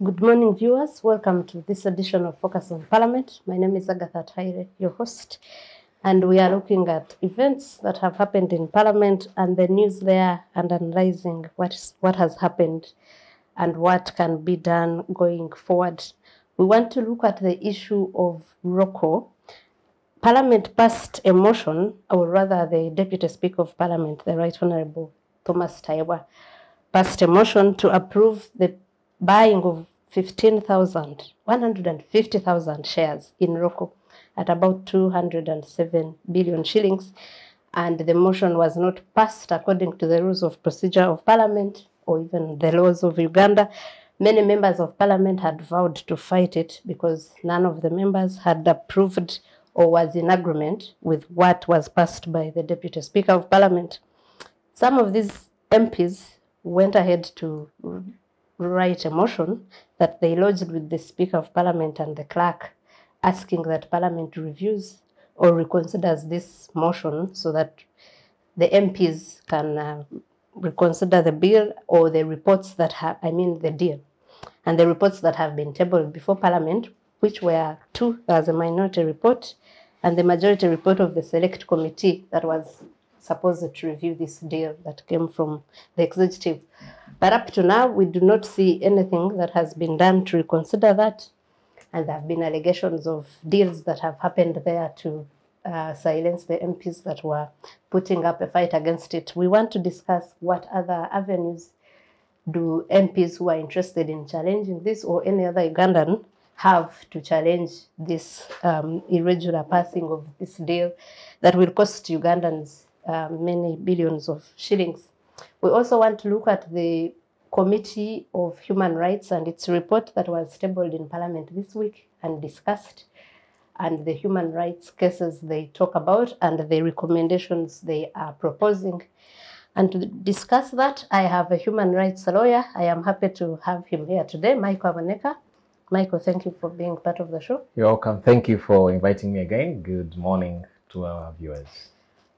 Good morning, viewers. Welcome to this edition of Focus on Parliament. My name is Agather, your host, and we are looking at events that have happened in Parliament and the news there, and analysing what has happened and what can be done going forward. We want to look at the issue of Roko. Parliament passed a motion, or rather the Deputy Speaker of Parliament, the Right Honourable Thomas Taiwa, passed a motion to approve the buying of 150,000 shares in Roko at about 207 billion shillings. And the motion was not passed according to the rules of procedure of Parliament or even the laws of Uganda. Many members of Parliament had vowed to fight it because none of the members had approved or was in agreement with what was passed by the Deputy Speaker of Parliament. Some of these MPs went ahead to write a motion that they lodged with the Speaker of Parliament and the clerk, asking that Parliament reviews or reconsiders this motion so that the MPs can reconsider the bill or the reports that have, the deal, and the reports that have been tabled before Parliament, which were two. There was a minority report and the majority report of the select committee that was supposed to review this deal that came from the executive. But up to now, we do not see anything that has been done to reconsider that. And there have been allegations of deals that have happened there to silence the MPs that were putting up a fight against it. We want to discuss what other avenues do MPs who are interested in challenging this or any other Ugandan have to challenge this irregular passing of this deal that will cost Ugandans many billions of shillings. We also want to look at the Committee of Human Rights and its report that was tabled in Parliament this week and discussed, and the human rights cases they talk about and the recommendations they are proposing. And to discuss that, I have a human rights lawyer. I am happy to have him here today, Michael Aboneka. Michael, thank you for being part of the show. You're welcome. Thank you for inviting me again. Good morning to our viewers.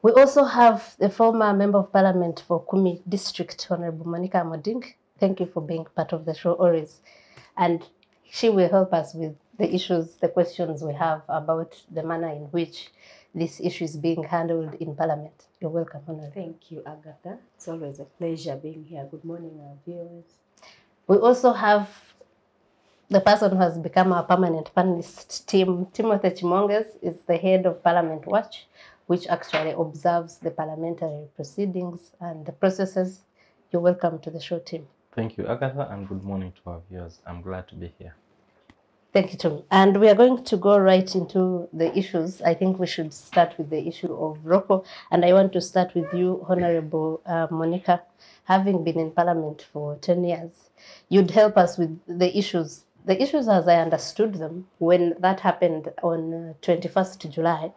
We also have the former Member of Parliament for Kumi District, Honourable Amoding. Thank you for being part of the show always. And she will help us with the issues, the questions we have about the manner in which this issue is being handled in Parliament. You're welcome, Honourable. Thank you, Agatha. It's always a pleasure being here. Good morning, our viewers. We also have the person who has become our permanent panelist team. Timothy Chemonges is the head of Parliament Watch, which actually observes the parliamentary proceedings and the processes. You're welcome to the show, Tim. Thank you, Agatha, and good morning to our viewers. I'm glad to be here. Thank you, Tim. And we are going to go right into the issues. I think we should start with the issue of Roko. And I want to start with you, Honourable Monich. Having been in Parliament for 10 years, you'd help us with the issues. The issues, as I understood them, when that happened on 21st July,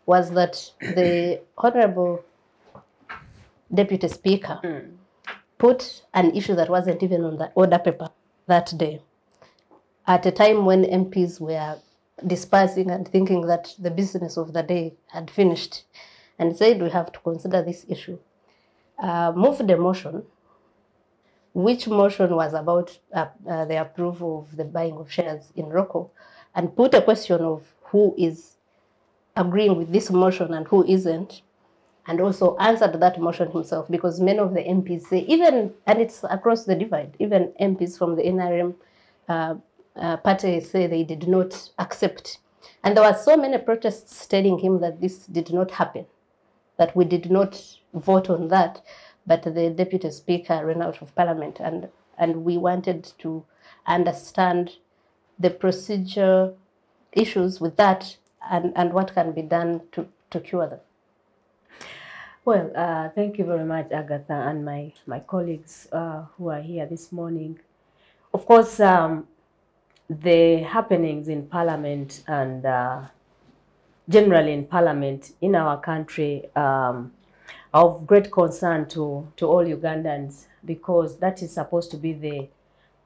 was that the Honourable Deputy Speaker put an issue that wasn't even on the order paper that day, at a time when MPs were dispersing and thinking that the business of the day had finished, and said we have to consider this issue. Moved a motion, which motion was about the approval of the buying of shares in Roko, and put a question of who is agreeing with this motion and who isn't, and also answered that motion himself, because many of the MPs say, even, and it's across the divide, even MPs from the NRM party say they did not accept. And there were so many protests telling him that this did not happen, that we did not vote on that, but the Deputy Speaker ran out of Parliament, and we wanted to understand the procedure issues with that and what can be done to cure them. Well, thank you very much, Agatha, and my colleagues who are here this morning. Of course, the happenings in Parliament and generally in Parliament in our country are of great concern to all Ugandans, because that is supposed to be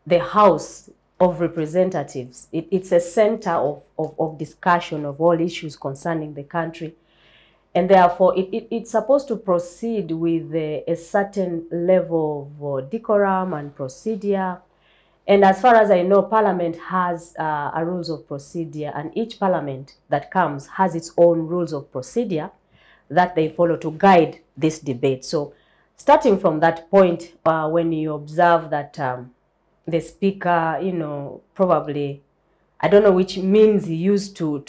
the House of Representatives. It's a center of discussion of all issues concerning the country. And therefore, it's supposed to proceed with a certain level of decorum and procedure. And as far as I know, Parliament has a rules of procedure, and each Parliament that comes has its own rules of procedure that they follow to guide this debate. So starting from that point, when you observe that the Speaker, you know, probably, I don't know which means he used to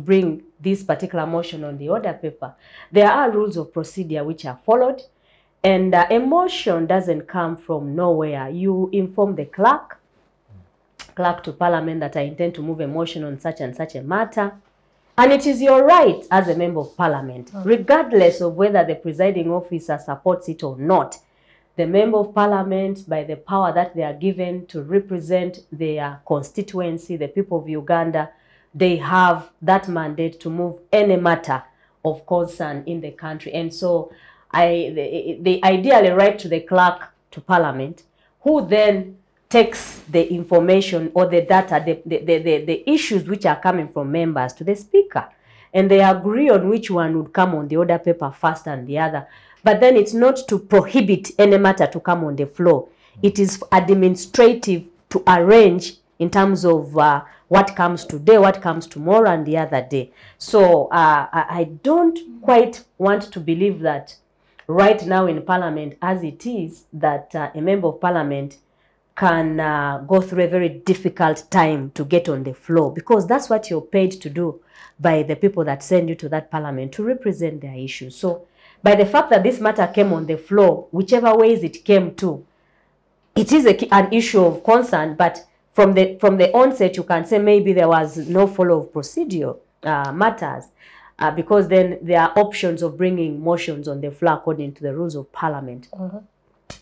bring this particular motion on the order paper, there are rules of procedure which are followed. And a motion doesn't come from nowhere. You inform the clerk to Parliament that I intend to move a motion on such and such a matter. And it is your right as a member of Parliament, regardless of whether the presiding officer supports it or not. The member of Parliament, by the power that they are given to represent their constituency, the people of Uganda, they have that mandate to move any matter of concern in the country. And so they ideally write to the clerk to Parliament, who then takes the information or the data, the issues which are coming from members to the Speaker. And they agree on which one would come on the order paper first and the other. But then it's not to prohibit any matter to come on the floor. It is administrative to arrange in terms of what comes today, what comes tomorrow, and the other day. So I don't quite want to believe that right now in Parliament, as it is, that a member of Parliament can go through a very difficult time to get on the floor, because that's what you're paid to do by the people that send you to that Parliament, to represent their issues. So by the fact that this matter came on the floor, whichever ways it came to, it is an issue of concern, but from the onset, you can say maybe there was no follow of procedure matters, because then there are options of bringing motions on the floor according to the rules of Parliament.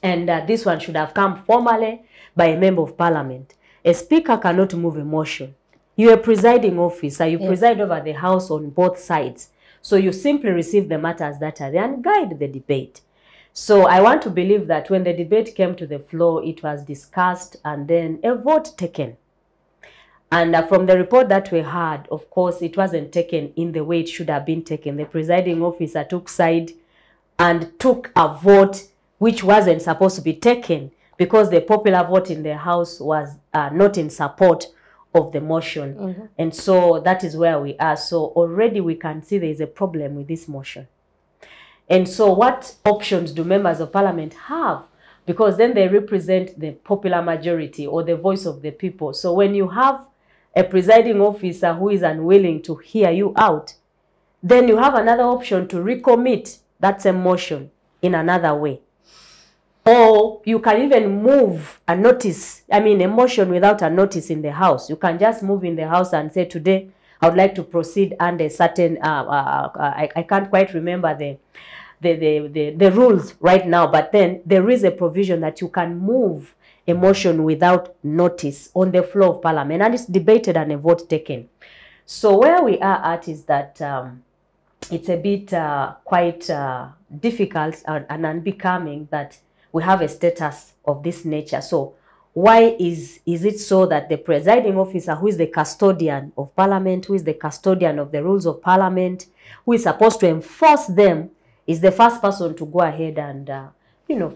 And this one should have come formally by a member of Parliament. A Speaker cannot move a motion. You're a presiding officer. You preside over the House on both sides. So you simply receive the matters that are there and guide the debate. So I want to believe that when the debate came to the floor, it was discussed and then a vote taken. And from the report that we had, of course, it wasn't taken in the way it should have been taken. The presiding officer took side and took a vote which wasn't supposed to be taken, because the popular vote in the House was not in support of the motion. And so that is where we are. So already we can see there is a problem with this motion. And so what options do members of Parliament have? Because then they represent the popular majority or the voice of the people. So when you have a presiding officer who is unwilling to hear you out, then you have another option to recommit that same motion in another way. Or you can even move a notice, a motion without a notice in the House. You can just move in the House and say, today I would like to proceed under certain, I can't quite remember the rules right now, but then there is a provision that you can move a motion without notice on the floor of Parliament, and it's debated and a vote taken. So where we are at is that it's a bit quite difficult and unbecoming that we have a status of this nature. So why is it so that the presiding officer, who is the custodian of Parliament, who is the custodian of the rules of Parliament, who is supposed to enforce them, is the first person to go ahead and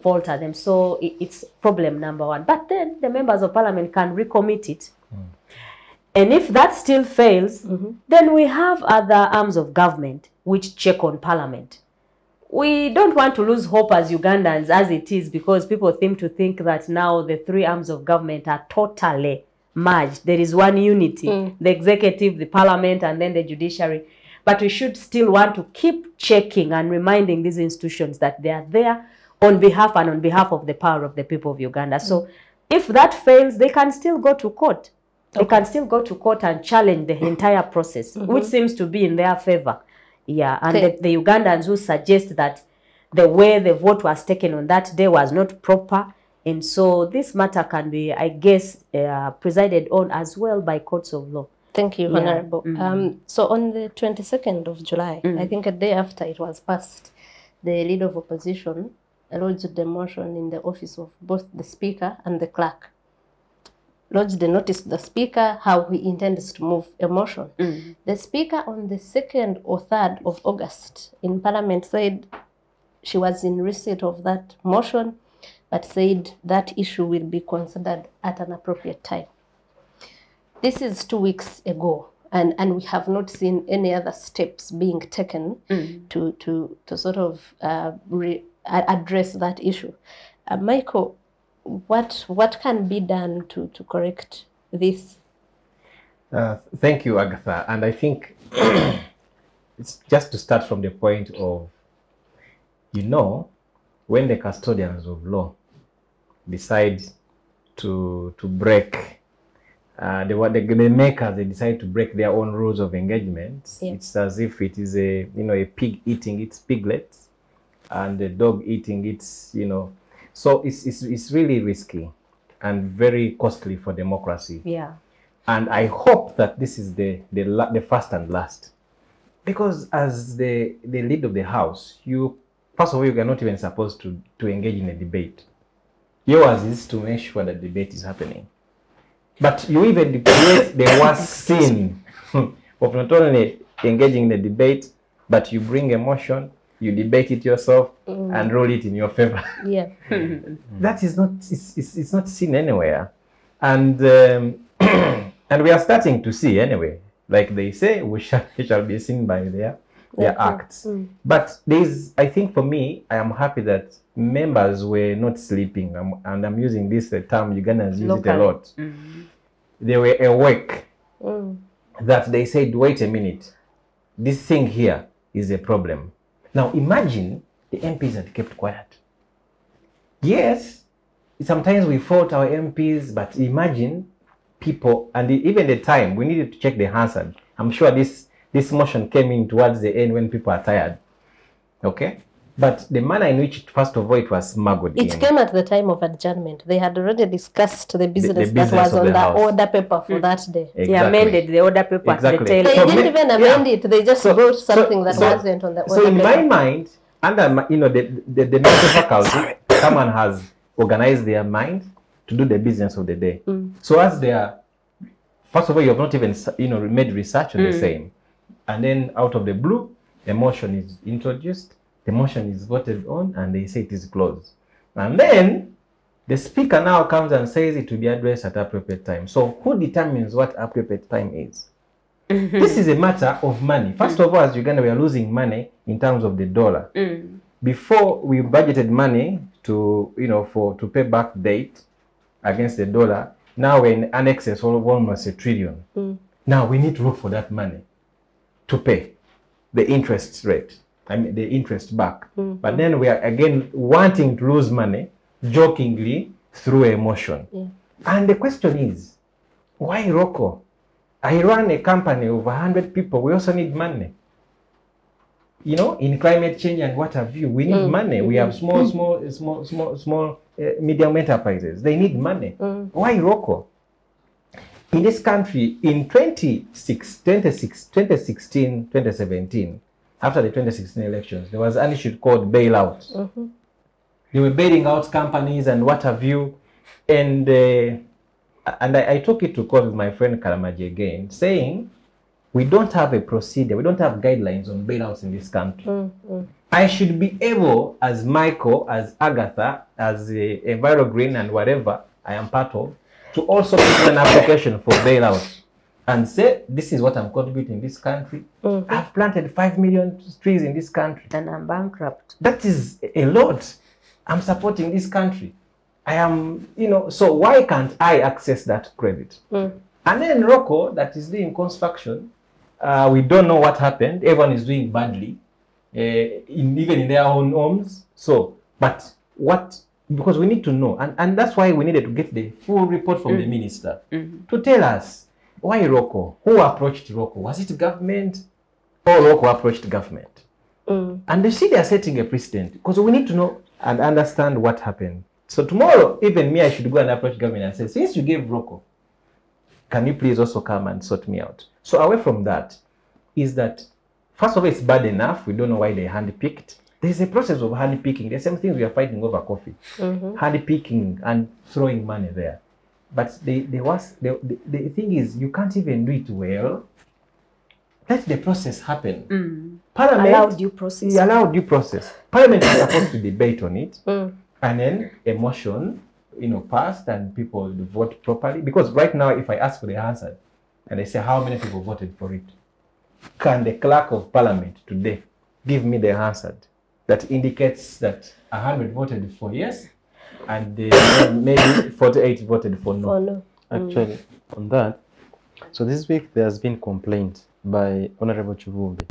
falter them? So it's problem number one. But then the members of Parliament can recommit it. And if that still fails, then we have other arms of government which check on Parliament. We don't want to lose hope as Ugandans as it is, because people seem to think that now the three arms of government are totally merged. There is one unity, the executive, the Parliament, and then the judiciary. But we should still want to keep checking and reminding these institutions that they are there on behalf of the power of the people of Uganda. So if that fails, they can still go to court. They can still go to court and challenge the entire process, which seems to be in their favor. Yeah, and the Ugandans who suggest that the way the vote was taken on that day was not proper. And so this matter can be, I guess, presided on as well by courts of law. Thank you, Honourable. So on the 22nd of July, I think a day after it was passed, the Leader of Opposition lodged the motion in the office of both the Speaker and the Clerk. Lodged the notice to the Speaker how he intends to move a motion. The Speaker on the 2nd or 3rd of August in Parliament said she was in receipt of that motion, but said that issue will be considered at an appropriate time. This is 2 weeks ago, and we have not seen any other steps being taken to sort of address that issue. Michael, what can be done to correct this? Thank you, Agatha. And I think it's just to start from the point of, when the custodians of law decide to break, the makers, they decide to break their own rules of engagement. Yeah. It's as if it is a pig eating its piglets and a dog eating its, So it's really risky and very costly for democracy. Yeah. And I hope that this is the first and last. Because as the lead of the house, first of all, you are not even supposed to engage in a debate. Yours is to make sure that the debate is happening. But you even create the worst sin of not only engaging in the debate, but you bring a motion, you debate it yourself, and roll it in your favor. Yeah. That is not, it's not seen anywhere. And and we are starting to see anyway, like they say, it shall be seen by their acts. But I think for me, I am happy that members were not sleeping, and I'm using this term, Ugandans use it a lot. They were awake, that they said, wait a minute, this thing here is a problem. Now imagine the MPs had kept quiet. Yes, sometimes we fault our MPs, but imagine people, and even the time, we needed to check the Hansard. I'm sure this motion came in towards the end when people are tired. Okay? But the manner in which, first of all, it was smuggled in. It came at the time of adjournment. They had already discussed the business that was on the order paper for that day. Exactly. They amended the order paper at the tail. They didn't even amend it. They just wrote something that wasn't on the order paper. So in my mind, under the mental faculty, someone has organized their mind to do the business of the day. So as they are, first of all, you have not even made research on the same. And then out of the blue, a motion is introduced. The motion is voted on, and they say it is closed. And then the speaker now comes and says it will be addressed at appropriate time. So who determines what appropriate time is? This is a matter of money. First of all, as Uganda, we are losing money in terms of the dollar. Before, we budgeted money to pay back debt against the dollar. Now we're in an excess of almost $1 trillion. Now we need to look for that money to pay the interest rate. I mean, the interest back. But then we are again wanting to lose money, jokingly, through emotion. And the question is, why Roko? I run a company of 100 people. We also need money. In climate change and what have you, we need money. We have small, medium enterprises. They need money. Why Roko? In this country, in 2016, 2017, after the 2016 elections, there was an issue called bailout. They were bailing out companies and what have you. And I took it to court with my friend Kalamaji again, saying, we don't have a procedure, we don't have guidelines on bailouts in this country. I should be able, as Michael, as Agatha, as EnviroGreen and whatever I am part of, to also put an application for bailout and say, this is what I'm contributing in this country. I've planted 5 million trees in this country. And I'm bankrupt. That is a lot. I'm supporting this country. I am, so why can't I access that credit? And then Roko, that is doing construction, we don't know what happened. Everyone is doing badly, even in their own homes. So, but because we need to know, and that's why we needed to get the full report from the minister to tell us, why Roko? Who approached Roko? Was it government or Roko approached government? And you see they are setting a precedent because we need to know and understand what happened. So tomorrow, even me, I should go and approach government and say, since you gave Roko, can you please also come and sort me out? So away from that, is that, first of all, it's bad enough. We don't know why they handpicked. There's a process of handpicking. There's some things we are fighting over coffee. Handpicking and throwing money there. But the thing is, you can't even do it well. Let the process happen. Parliament Allow due process. Allow due process. Parliament is supposed to debate on it. and then a motion, passed and people vote properly. Because right now, if I ask for the answer and I say how many people voted for it, can the clerk of parliament today give me the answer that indicates that 100 voted for yes and maybe 48 voted for no? Oh, no. Actually, on that, so this week there has been complaint by Honourable Chivumbi,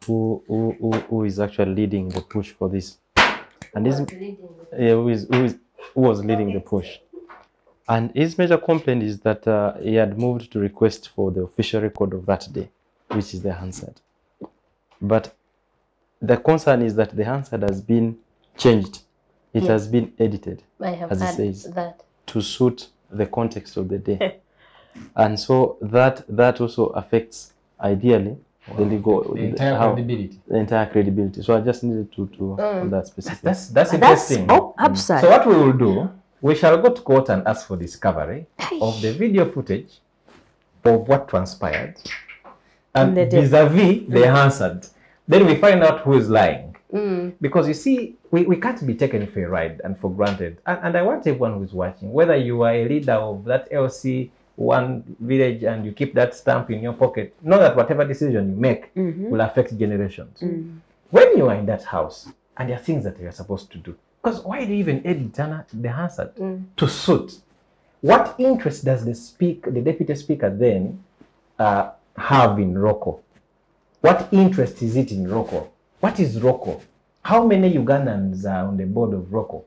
who is actually leading the push for this, and who was leading the push. And his major complaint is that he had moved to request for the official record of that day, which is the Hansard. But the concern is that the Hansard has been changed. It has been edited, I have as he heard says, that. to suit the context of the day. And so that also affects, ideally, the legal, the entire credibility. The entire credibility. So I just needed to on that specific. That's interesting. Upside. So what we will do, we shall go to court and ask for discovery of the video footage of what transpired and vis-a-vis the answered. Then we find out who is lying. Because you see, we can't be taken for a ride and for granted. And I want everyone who is watching, whether you are a leader of that LC one village and you keep that stamp in your pocket, know that whatever decision you make will affect generations. When you are in that house and there are things that you are supposed to do, because why do you even edit the answer to suit? What interest does the deputy speaker then have in Roko? What interest is it in Roko? What is Roko? How many Ugandans are on the board of Roko?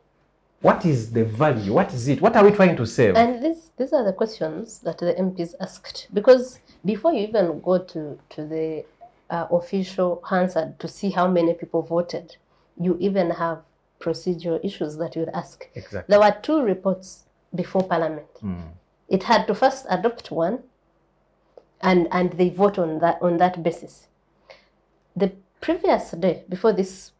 What is the value? What is it? What are we trying to save? And these are the questions that the MPs asked. Because before you even go to the official Hansard to see how many people voted, you even have procedural issues that you would ask. Exactly. There were 2 reports before Parliament. It had to first adopt one, and they vote on that basis. The previous day, before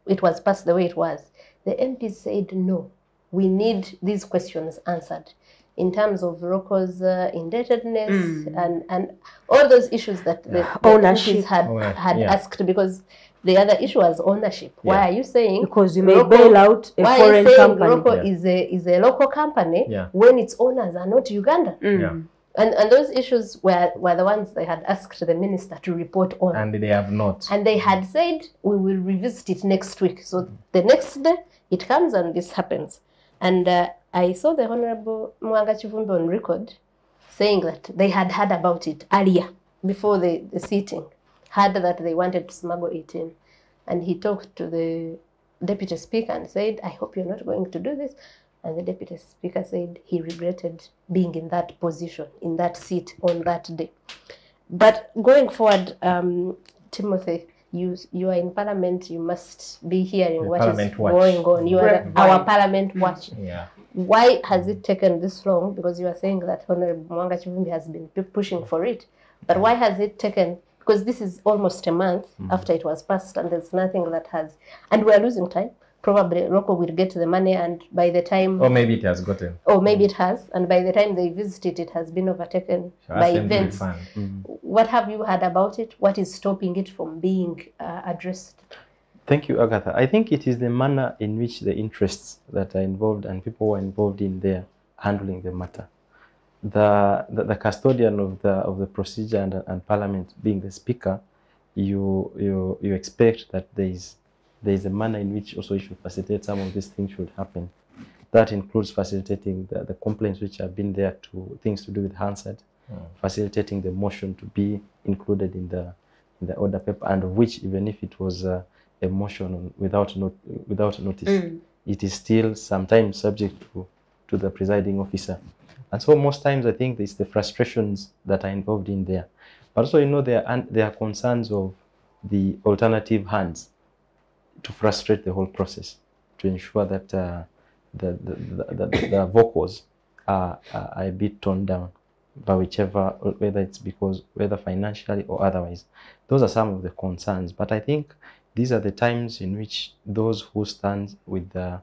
it was passed the way it was, the MPs said no. We need these questions answered in terms of Roko's indebtedness and all those issues that the ownership MPs had asked, because the other issue was ownership. Why are you saying? Because you may bail out a foreign company. Roko is a local company when its owners are not Ugandan. And those issues were the ones they had asked the minister to report on. And they have not. And they had said, we will revisit it next week. So the next day, it comes and this happens. And I saw the Honourable Mwanga Chivumbi on record saying that they had heard about it earlier, before the sitting, heard that they wanted to smuggle it in. And he talked to the deputy speaker and said, I hope you're not going to do this. And the deputy speaker said he regretted being in that position, in that seat on that day. But going forward, Timothy, you are in Parliament, you must be hearing what is going on. You are our Parliament watch. Why has it taken this long? Because you are saying that Honourable Mwanga Chivumbi has been pushing for it. But why has it taken? Because this is almost a month after it was passed, and there's nothing that has... And we are losing time. Probably Roko will get the money, and by the time... Or maybe it has gotten. Or maybe it has, and by the time they visit it, it has been overtaken by events. What have you heard about it? What is stopping it from being addressed? Thank you, Agatha. I think it is the manner in which the interests that are involved and people who are involved in there handling the matter. The custodian of the procedure and Parliament being the speaker, you expect that there is a manner in which also you should facilitate some of these things should happen. That includes facilitating the complaints which have been there to things to do with Hansard, facilitating the motion to be included in the order paper, and of which, even if it was a motion without notice, it is still sometimes subject to the presiding officer. And so most times I think it's the frustrations that are involved in there. But also, there are concerns of the alternative hands to frustrate the whole process, to ensure that the vocals are a bit toned down by whether financially or otherwise. Those are some of the concerns. But I think these are the times in which those who stand with the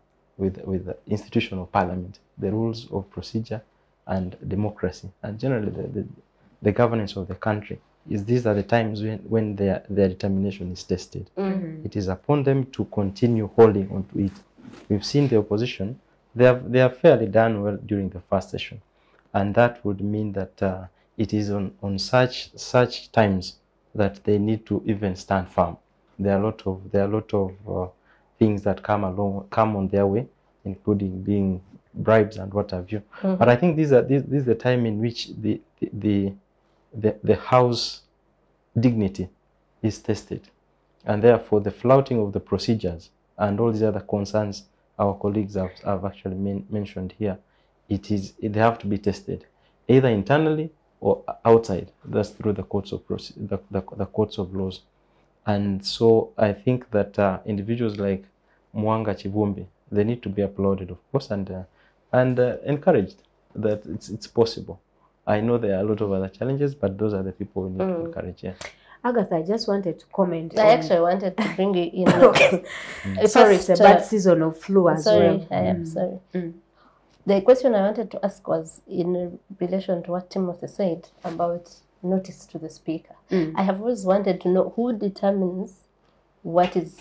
institution of Parliament, the rules of procedure and democracy, and generally the governance of the country, these are the times when their determination is tested. It is upon them to continue holding on to it. We've seen the opposition they are fairly done well during the first session, and that would mean that it is on such times that they need to even stand firm. There are a lot of things that come on their way, including being bribes and what have you. But I think this is the time in which the house dignity is tested, and therefore the flouting of the procedures and all these other concerns our colleagues have actually mentioned here, they have to be tested either internally or outside. That's through the courts of the courts of laws. And so I think that individuals like Mwanga Chivumbi, they need to be applauded, of course, and encouraged that it's possible. I know there are a lot of other challenges, but those are the people we need to encourage. Yeah. Agatha, I just wanted to comment. I actually wanted to bring you in. Sorry, it's a bad season of flu as well. I am sorry. The question I wanted to ask was in relation to what Timothy said about notice to the speaker. I have always wanted to know who determines what is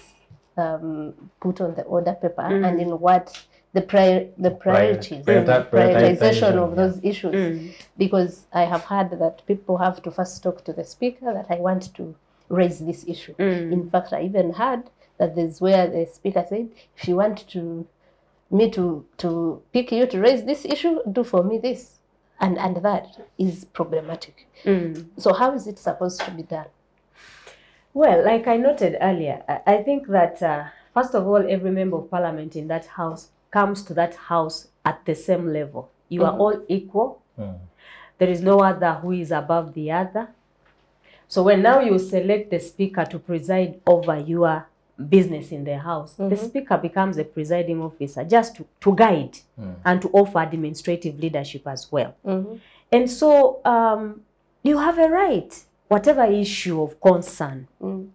put on the order paper and in what the priorities, the prioritization of those issues. Because I have heard that people have to first talk to the speaker that I want to raise this issue. In fact, I even heard that there's where the speaker said, if you want me to pick you to raise this issue, do for me this. And that is problematic. So how is it supposed to be done? Well, like I noted earlier, I think that first of all, every member of parliament in that house comes to that house at the same level. You are all equal. There is no other who is above the other. So when now you select the speaker to preside over your business in the house, the speaker becomes a presiding officer just to guide and to offer administrative leadership as well. And so you have a right, whatever issue of concern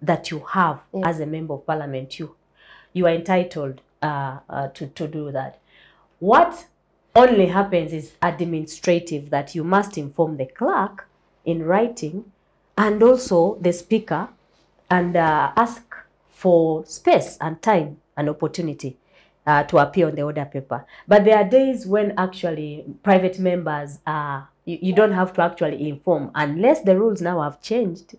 that you have as a member of parliament, you are entitled to do that. What only happens is administrative, that you must inform the clerk in writing and also the speaker and ask for space and time and opportunity to appear on the order paper. But there are days when actually private members, you don't have to actually inform unless the rules now have changed.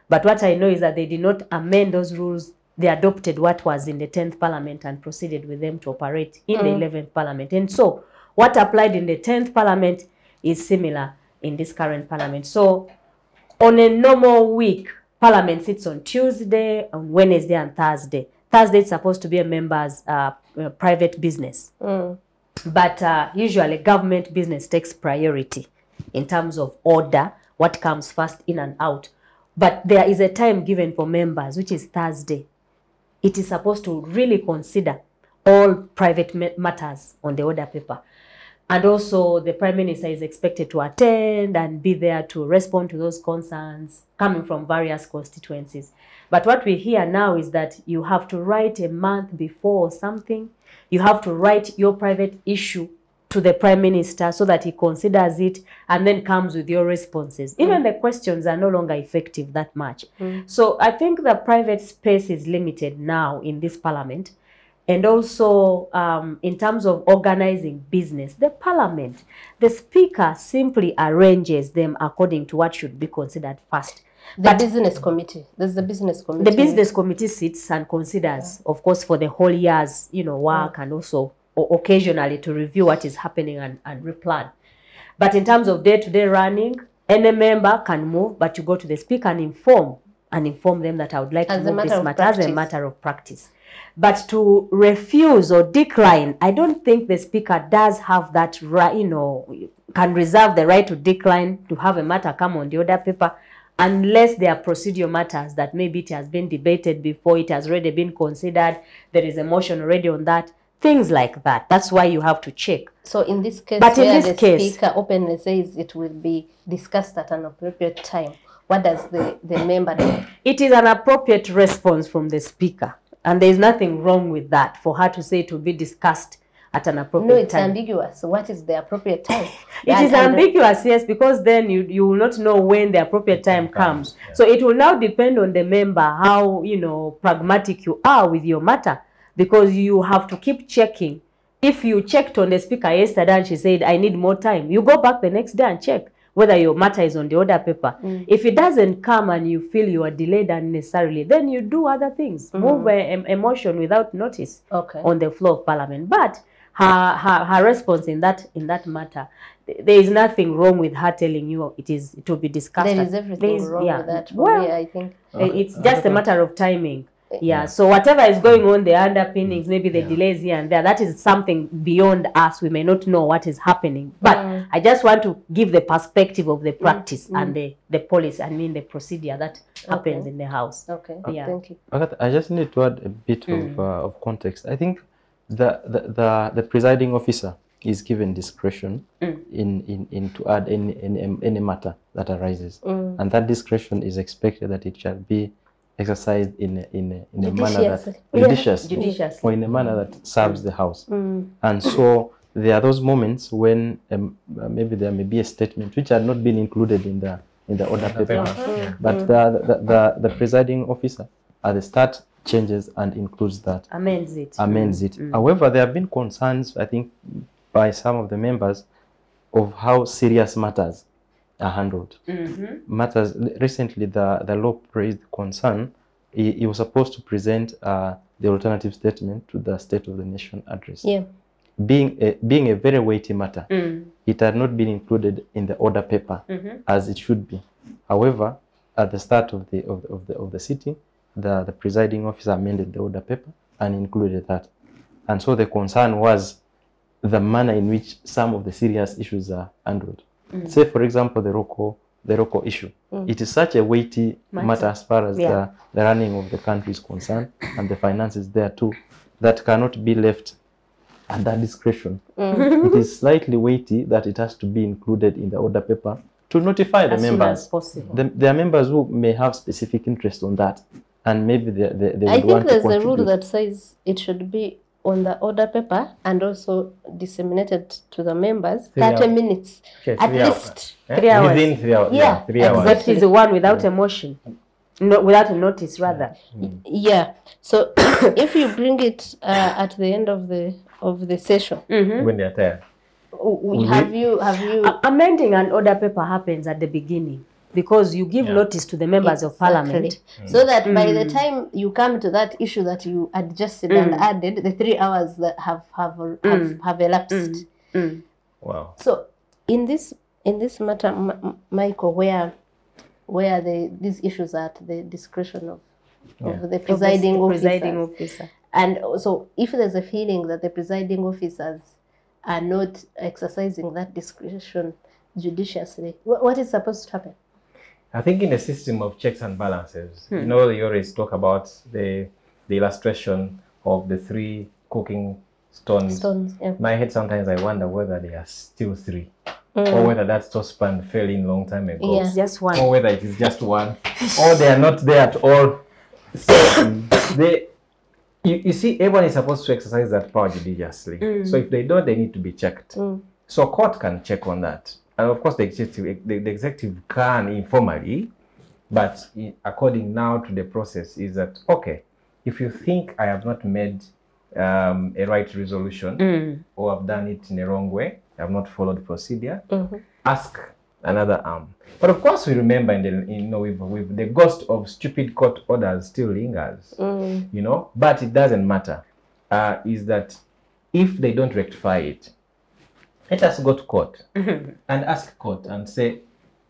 But what I know is that they did not amend those rules. They adopted what was in the 10th Parliament and proceeded with them to operate in the 11th Parliament. And so what applied in the 10th Parliament is similar in this current Parliament. So on a normal week, Parliament sits on Tuesday, on Wednesday and Thursday. Thursday is supposed to be a member's private business. But usually government business takes priority in terms of order, what comes first in and out. But there is a time given for members, which is Thursday. It is supposed to really consider all private matters on the order paper. And also the Prime Minister is expected to attend and be there to respond to those concerns coming from various constituencies. But what we hear now is that you have to write a month before something. You have to write your private issue to the Prime Minister so that he considers it and then comes with your responses. Even the questions are no longer effective that much. So I think the private space is limited now in this Parliament. And also, in terms of organizing business, the Parliament, the Speaker simply arranges them according to what should be considered first. But business committee, there's the business committee. The business committee sits and considers, of course, for the whole year's, work and also occasionally to review what is happening and replan. But in terms of day-to-day running, any member can move, but you go to the Speaker and inform them that I would like to move this matter as a matter of practice. But to refuse or decline, I don't think the Speaker does have that right, can reserve the right to decline to have a matter come on the order paper unless there are procedural matters that maybe it has been debated before, it has already been considered, there is a motion already on that, things like that. That's why you have to check. So in this case, where the Speaker openly says it will be discussed at an appropriate time, what does the member do? It is an appropriate response from the Speaker. And there is nothing wrong with that for her to say it will be discussed at an appropriate time. No, it's ambiguous. So what is the appropriate time? It is ambiguous, yes, because then you will not know when the appropriate time comes. Yeah. So it will now depend on the member how, pragmatic you are with your matter, because you have to keep checking. if you checked on the speaker yesterday and she said, I need more time, you go back the next day and check whether your matter is on the order paper. If it doesn't come and you feel you are delayed unnecessarily, then you do other things. Move a motion without notice on the floor of Parliament. But her response in that matter, there is nothing wrong with her telling you it will be discussed. There is everything wrong with that. For me, I think it's just a matter of timing. Yeah, so whatever is going on, the underpinnings, maybe the delays here and there, that is something beyond us. We may not know what is happening. But I just want to give the perspective of the practice and the policy, the procedure that happens in the House. Okay, yeah. Thank you. I just need to add a bit of context. I think the presiding officer is given discretion in to add any matter that arises. And that discretion is expected that it shall be exercised in a manner that judiciously, or in a manner that serves the House. And so there are those moments when maybe there may be a statement which had not been included in the order paper, but the presiding officer at the start changes and includes that, amends it. However, there have been concerns, I think, by some of the members of how serious matters are handled. Matters recently, the law raised concern. He was supposed to present the alternative statement to the State of the Nation address. Yeah. Being a very weighty matter, it had not been included in the order paper as it should be. However, at the start of the sitting, the presiding officer amended the order paper and included that. And so the concern was the manner in which some of the serious issues are handled. Say, for example, the Roko issue. It is such a weighty matter as far as the running of the country is concerned, and the finances there too, that cannot be left under discretion. It is slightly weighty that it has to be included in the order paper to notify the members. As possible. There are members who may have specific interest on that, and maybe they would want to contribute. I think there's a rule that says it should be on the order paper and also disseminated to the members 30 minutes at least. 3 hours. Within 3 hours. Yeah, 3 hours. That is the one without a motion, without a notice rather. Yeah. So if you bring it at the end of the session, When they're tired. have you Amending an order paper happens at the beginning, because you give notice to the members of Parliament. So that by the time you come to that issue that you adjusted and added, the 3 hours that have elapsed. Wow. So in this matter, Michael, where these issues are at the discretion of the presiding officer. And so if there's a feeling that the presiding officers are not exercising that discretion judiciously, what is supposed to happen? I think in a system of checks and balances, you know, you always talk about the illustration of the 3 cooking stones. In my head, sometimes I wonder whether there are still 3, or whether that saucepan fell in long time ago. Yeah. Just one. Or whether it is just one, or they are not there at all. So you see, everyone is supposed to exercise that power judiciously. So if they don't, they need to be checked. So court can check on that. And of course, the executive can informally, but according now to the process is that, okay, if you think I have not made a right resolution or I've done it in a wrong way, I have not followed the procedure, ask another arm. But of course, we remember with the ghost of stupid court orders still lingers, you know, but it doesn't matter. Is that if they don't rectify it, let us go to court and ask court and say,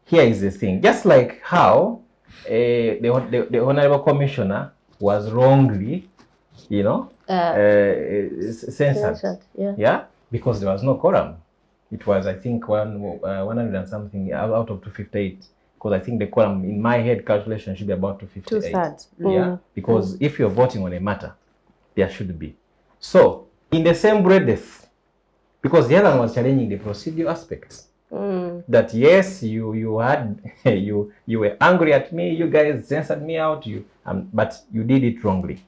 here is the thing. Just like how the Honourable Commissioner was wrongly, you know, censored. Yeah, because there was no quorum. It was, I think, 100 and something out of 258. Because I think the quorum, in my head calculation, should be about 258. 2/3. Yeah, because if you're voting on a matter, there should be. So, in the same breath, because the other one was challenging the procedural aspects. That yes, you had you were angry at me, you guys censored me out, but you did it wrongly.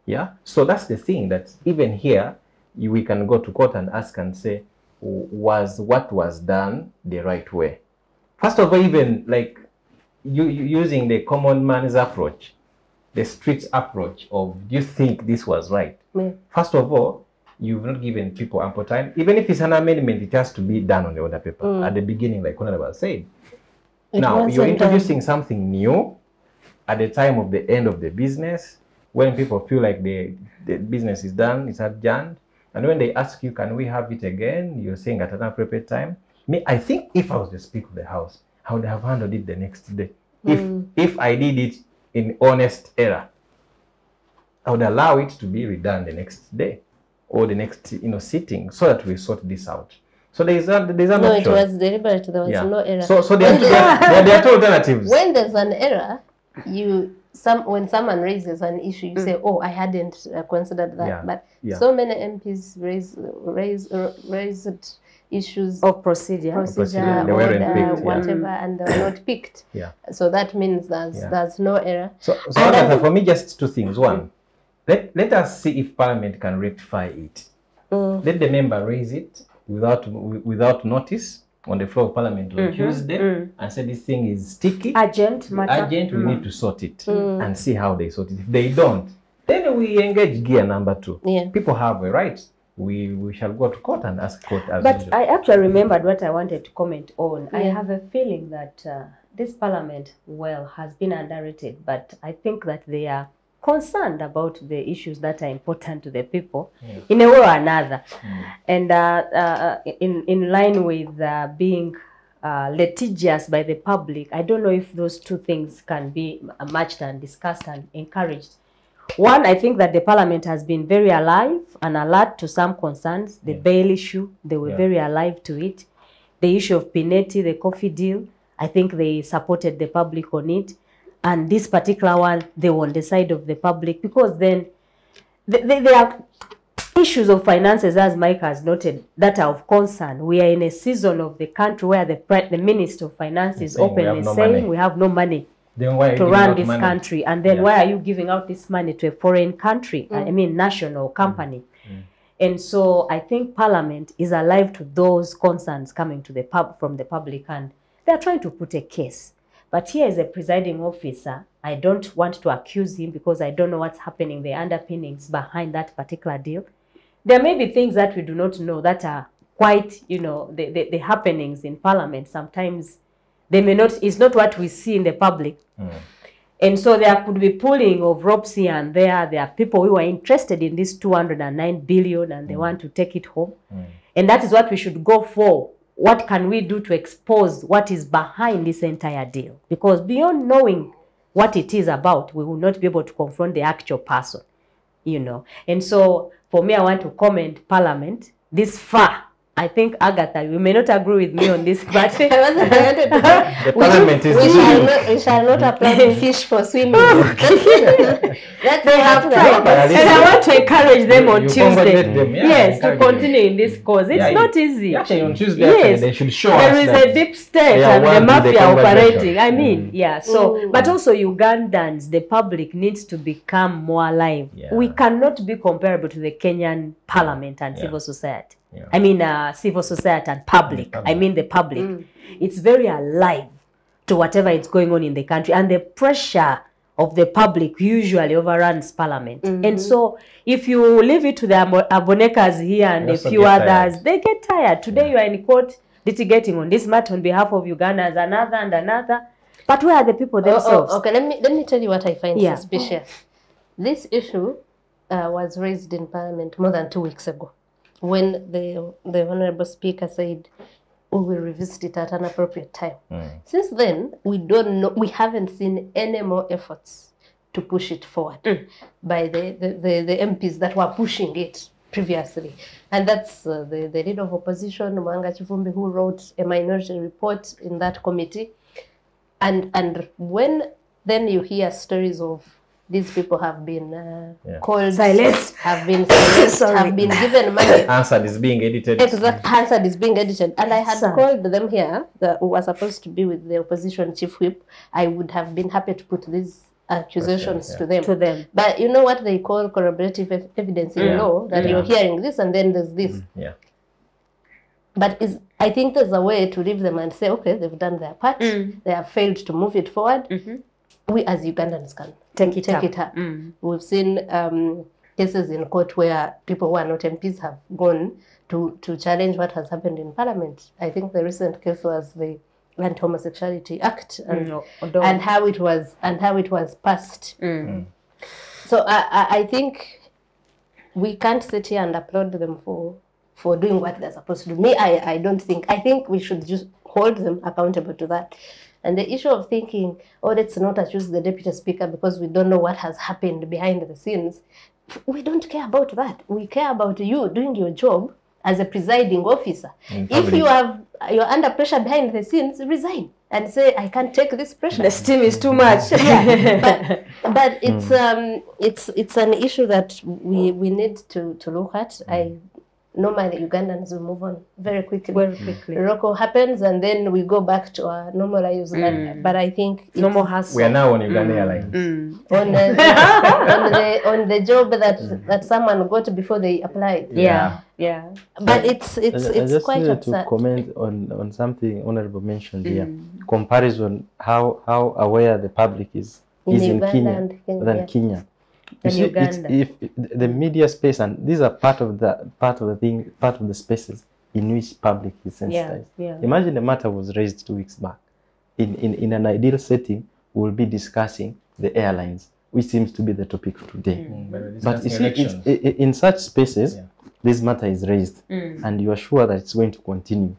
Yeah. So that's the thing, that even here we can go to court and ask and say, was what was done the right way? First of all, even like you using the common man's approach, the street approach of, do you think this was right? First of all, you've not given people ample time. Even if it's an amendment, it has to be done on the order paper at the beginning, like Honourable said. Now, you're introducing something new at the time of the end of the business, when people feel like the business is done, it's adjourned, and when they ask you, can we have it again? You're saying at an appropriate time. I think if I was the Speaker of the House, I would have handled it the next day. If I did it in honest error, I would allow it to be redone the next day or the next sitting, so that we sort this out. So there's an option. No, it was deliberate. There was no error. So there are two alternatives. When there's an error, when someone raises an issue, you say, "Oh, I hadn't considered that." But so many MPs raised issues of procedure, order, whatever, and they were not picked. So that means there's no error. So Agather, for me, just two things. One, let us see if Parliament can rectify it. Let the member raise it without notice on the floor of Parliament on Tuesday and say this thing is sticky, urgent matter. We need to sort it and see how they sort it. If they don't, then we engage gear number 2. People have a right. We shall go to court and ask court as But usual. I actually remembered what I wanted to comment on. I have a feeling that this Parliament, has been underrated, but I think that they are concerned about the issues that are important to the people in a way or another. And in line with being litigious by the public, I don't know if those two things can be matched and discussed and encouraged. One, I think that the Parliament has been very alive and alert to some concerns. The bail issue, they were very alive to it. The issue of Pineti, the coffee deal, I think they supported the public on it. And this particular one, they were on the side of the public, because then there are issues of finances, as Mike has noted, that are of concern. We are in a season of the country where the Minister of Finance is openly saying we have no money to run this country. And then why are you giving out this money to a foreign country? I mean, national company. And so I think Parliament is alive to those concerns coming to from the public, and they're trying to put a case. But here as a presiding officer, I don't want to accuse him because I don't know what's happening, the underpinnings behind that particular deal. There may be things that we do not know that are quite, the happenings in Parliament. Sometimes they may not, it's not what we see in the public. And so there could be pulling of ropes here and there. There are people who are interested in this 209 billion and they want to take it home. And that is what we should go for. What can we do to expose what is behind this entire deal? Because beyond knowing what it is about, we will not be able to confront the actual person, And so, for me, I want to commend Parliament this far. I think, Agatha, you may not agree with me on this, but the Parliament is we shall not apply fish for swimming. They have tried. And I want to encourage them on Tuesday. To continue in this cause. It's not easy. Actually, on Tuesday, they should show us there is a deep state and the mafia operating. I mean, so, but also Ugandans, the public needs to become more alive. We cannot be comparable to the Kenyan Parliament and civil society. I mean, civil society and public. I mean the public. It's very alive to whatever is going on in the country. And the pressure of the public usually overruns Parliament. And so if you leave it to the Abonekas here and a few others, they get tired. Today you are in court litigating on this matter on behalf of Ugandans, another and another. But where are the people themselves? Okay, let me tell you what I find suspicious. This issue was raised in Parliament more than 2 weeks ago, when the Honourable Speaker said, we will revisit it at an appropriate time. Since then, we haven't seen any more efforts to push it forward by the MPs that were pushing it previously. And that's the leader of opposition, Mwanga Chivumbi, who wrote a minority report in that committee. And when then you hear stories of these people have been called silenced, have been silenced, have been given money. Answered is being edited. Exact answered is being edited. And I had called them here, who were supposed to be with the opposition chief whip. I would have been happy to put these accusations to them. But you know what they call corroborative evidence in law, that you're hearing this and then there's this. But I think there's a way to leave them and say, okay, they've done their part. They have failed to move it forward. We as Ugandans can take it up. We've seen cases in court where people who are not MPs have gone to challenge what has happened in Parliament. I think the recent case was the Anti-Homosexuality Act and how it was passed. So I think we can't sit here and applaud them for doing what they're supposed to do. I don't think. I think we should just hold them accountable to that. And the issue of thinking, oh, let's not accuse the Deputy Speaker because we don't know what has happened behind the scenes. We don't care about that. We care about you doing your job as a presiding officer. If you're under pressure behind the scenes, resign and say, I can't take this pressure. The steam is too much. But it's an issue that we need to look at. Normally Ugandans will move on very quickly. Roko happens and then we go back to our normal lives. But I think no more hassle. We are now on Uganda Airlines. On the job that someone got before they applied. Yeah. But it's quite upset. upset. To comment on something Honourable mentioned here. Comparison how aware the public is in Kenya than Kenya. You see, if the media space, and these are part of the spaces in which public is sensitized. Imagine a matter was raised 2 weeks back. In an ideal setting, we'll be discussing the airlines, which seems to be the topic today. But you see, in such spaces, this matter is raised, and you are sure that it's going to continue.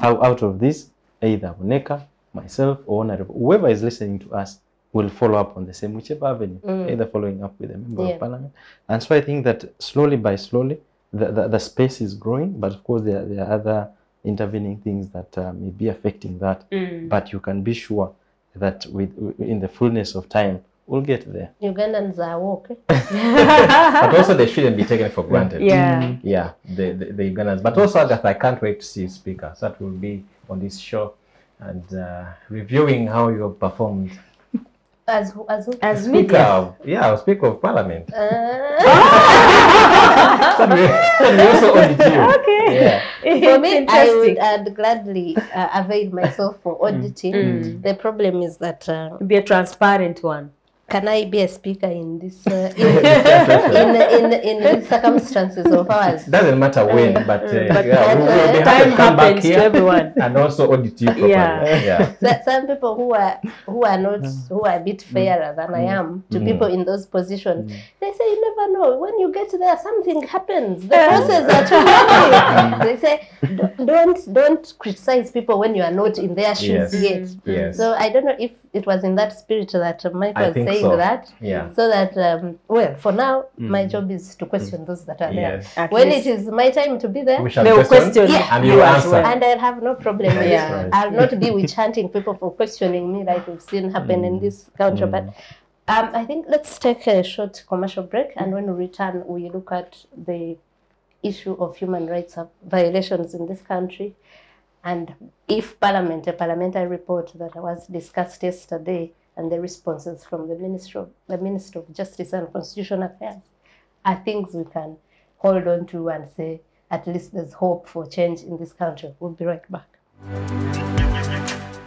Out of this, either Aboneka, myself, or Honourable, whoever is listening to us, will follow up on the same, whichever avenue, either following up with a member of Parliament. And so I think that slowly by slowly, the space is growing, but of course there are other intervening things that may be affecting that. But you can be sure that in the fullness of time, we'll get there. Ugandans are woke. But also they shouldn't be taken for granted. Yeah, the Ugandans. But also, Agatha, I can't wait to see you speaker. So that will be on this show and reviewing how you have performed. As Speaker, Speaker of Parliament. So we also audit you. Okay. For me, I'd gladly avail myself for auditing. The problem is that be a transparent one. Can I be a speaker in this in these circumstances of ours? Doesn't matter when, but time happens to everyone, and also audit you properly. Some people who are a bit fairer than I am to people in those positions, they say you never know. When you get there, something happens. The forces are too many. They say don't criticize people when you are not in their shoes yet. So I don't know if it was in that spirit that Mike was saying that. So that well, for now, my job is to question those that are there. When it is my time to be there, they will question and you answer. And I'll have no problem with it. I'll not be witch hunting people for questioning me like we've seen happen in this country. But I think let's take a short commercial break, and when we return, we look at the issue of human rights violations in this country, and if a parliamentary report that was discussed yesterday, and the responses from the Minister of Justice and Constitutional Affairs are things we can hold on to and say, at least there's hope for change in this country. We'll be right back.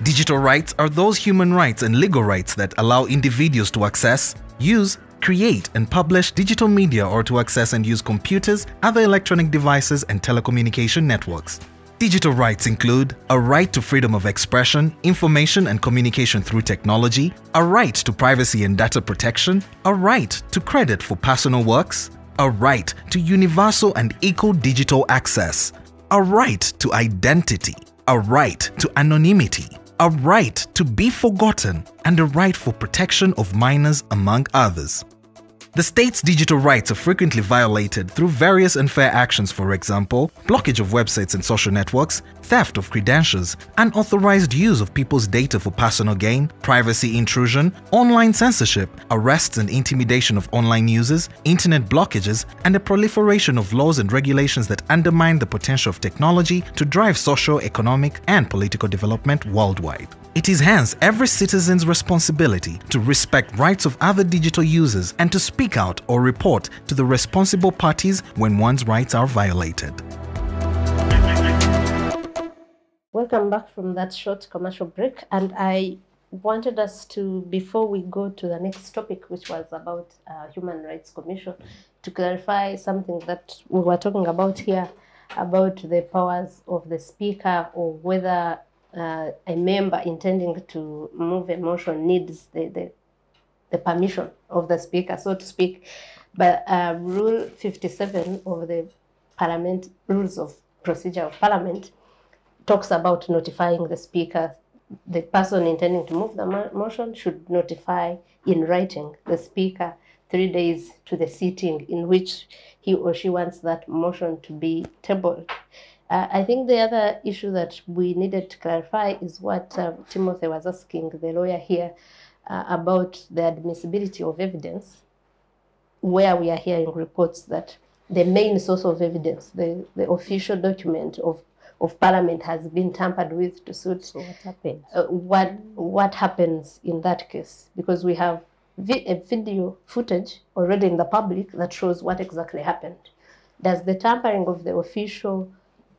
Digital rights are those human rights and legal rights that allow individuals to access, use, create and publish digital media, or to access and use computers, other electronic devices and telecommunication networks. Digital rights include a right to freedom of expression, information and communication through technology, a right to privacy and data protection, a right to credit for personal works, a right to universal and equal digital access, a right to identity, a right to anonymity, a right to be forgotten, and a right for protection of minors, among others. The state's digital rights are frequently violated through various unfair actions, for example, blockage of websites and social networks, theft of credentials, unauthorized use of people's data for personal gain, privacy intrusion, online censorship, arrests and intimidation of online users, internet blockages, and the proliferation of laws and regulations that undermine the potential of technology to drive social, economic, and political development worldwide. It is hence every citizen's responsibility to respect rights of other digital users and to speak out or report to the responsible parties when one's rights are violated. Welcome back from that short commercial break, and I wanted us to, before we go to the next topic, which was about Human Rights Commission, to clarify something that we were talking about here, about the powers of the speaker, or whether a member intending to move a motion needs the permission of the speaker, so to speak. But Rule 57 of the Parliament Rules of Procedure of Parliament talks about notifying the speaker. The person intending to move the motion should notify in writing the speaker 3 days to the sitting in which he or she wants that motion to be tabled. I think the other issue that we needed to clarify is what Timothy was asking the lawyer here about the admissibility of evidence, where we are hearing reports that the main source of evidence, the official document of Parliament, has been tampered with to suit. So what happened? What happens in that case? Because we have a video footage already in the public that shows what exactly happened. Does the tampering of the official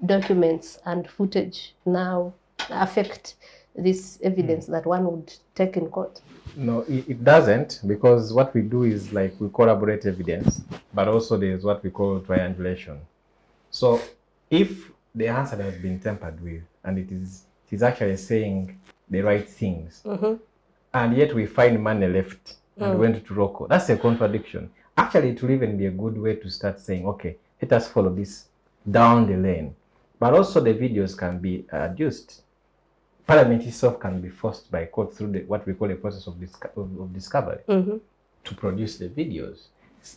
documents and footage now affect this evidence that one would take in court? No, it doesn't, because what we do is like we corroborate evidence, but also there's what we call triangulation. So if the answer has been tampered with and it is actually saying the right things, and yet we find money left and went to Roko, that's a contradiction. Actually, it will even be a good way to start saying, okay, let us follow this down the lane. But also the videos can be adduced. Parliament itself can be forced by court through what we call a process of discovery to produce the videos.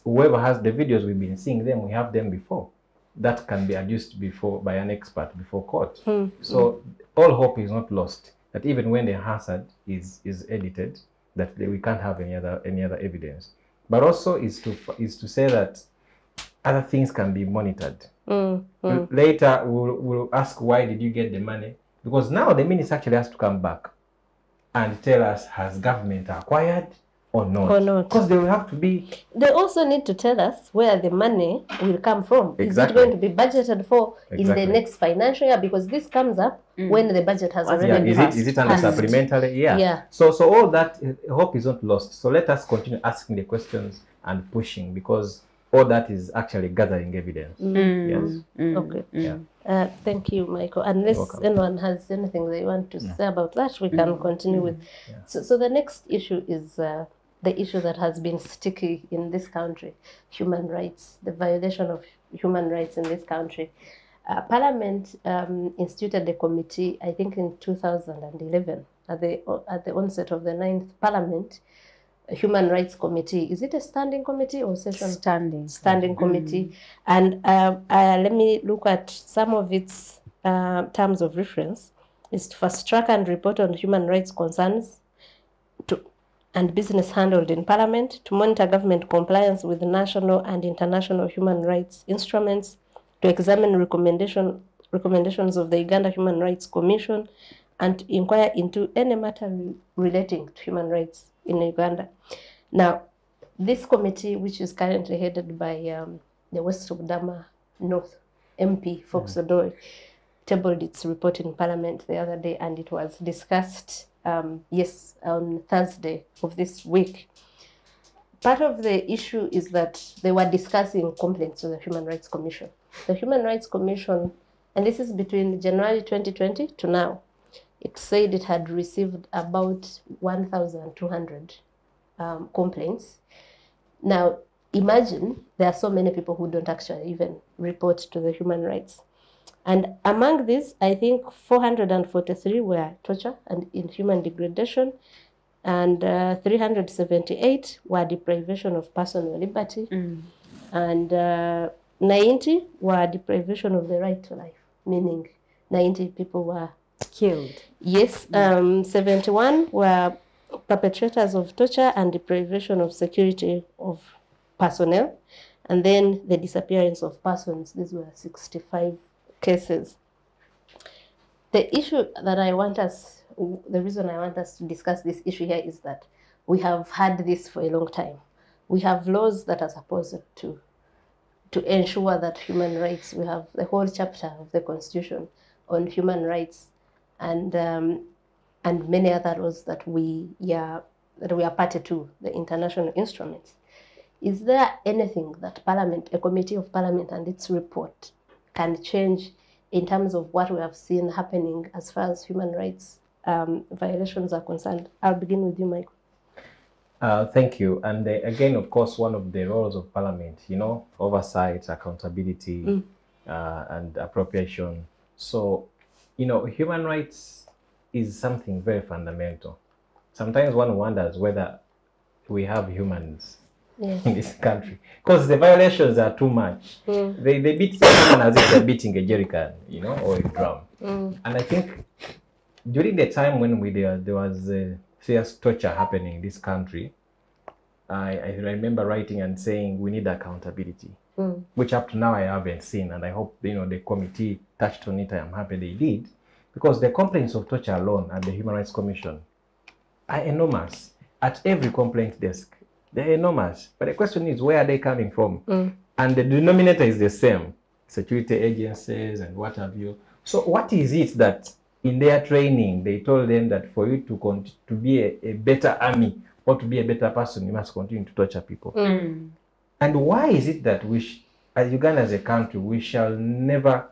Whoever has the videos, we've been seeing them, we have them before. That can be adduced before by an expert before court. So all hope is not lost, that even when the hazard is edited, that we can't have any other evidence. But also is to say that other things can be monitored. Later we'll ask, why did you get the money? Because now the minister actually has to come back and tell us, has government acquired or not? Or not. Because they will have to be... They also need to tell us where the money will come from. Exactly. Is it going to be budgeted for in the next financial year? Because this comes up when the budget has already been passed. Is it under supplementary? Yeah. So all that hope is not lost. So let us continue asking the questions and pushing, because all that is actually gathering evidence. Yes. Okay. Yeah. Thank you, Michael. Unless anyone has anything they want to say about that, we can continue with. So the next issue is the issue that has been sticky in this country: human rights, the violation of human rights in this country. Parliament instituted a committee, I think in 2011, at the onset of the 9th Parliament. A Human Rights Committee. Is it a standing committee or session? Standing committee. And let me look at some of its terms of reference. Is to fast track and report on human rights concerns and business handled in Parliament, to monitor government compliance with national and international human rights instruments, to examine recommendations of the Uganda Human Rights Commission, and to inquire into any matter relating to human rights in Uganda. Now, this committee, which is currently headed by the West Obdama North MP, Fox Odoi, tabled its report in Parliament the other day, and it was discussed, on Thursday of this week. Part of the issue is that they were discussing complaints to the Human Rights Commission. The Human Rights Commission, and this is between January 2020 to now, it said it had received about 1,200 complaints. Now, imagine there are so many people who don't actually even report to the human rights. And among these, I think 443 were torture and inhuman degradation, and 378 were deprivation of personal liberty, and 90 were deprivation of the right to life, meaning 90 people were killed. Yes, 71 were perpetrators of torture and deprivation of security of personnel, and then the disappearance of persons. These were 65 cases. The issue that the reason I want us to discuss this issue here is that we have had this for a long time. We have laws that are supposed to ensure that human rights, we have the whole chapter of the Constitution on human rights, and and many other laws that we are party to, the international instruments. Is there anything that Parliament, a committee of Parliament and its report can change in terms of what we have seen happening as far as human rights violations are concerned? I'll begin with you, Michael. Thank you. And again, of course, one of the roles of Parliament, oversight, accountability, and appropriation. So, human rights is something very fundamental. Sometimes one wonders whether we have humans in this country, because the violations are too much. They beat someone as if they're beating a jerry can, or a drum. And I think during the time when there was serious torture happening in this country, I remember writing and saying we need accountability, which up to now I haven't seen, and I hope the committee touched on it. I am happy they did, because the complaints of torture alone at the Human Rights Commission are enormous. At every complaint desk, they're enormous. But the question is, where are they coming from? And the denominator is the same: security agencies and what have you. So what is it that in their training they told them that for you to be a better army or to be a better person, you must continue to torture people? And why is it that as Uganda as a country, we shall never,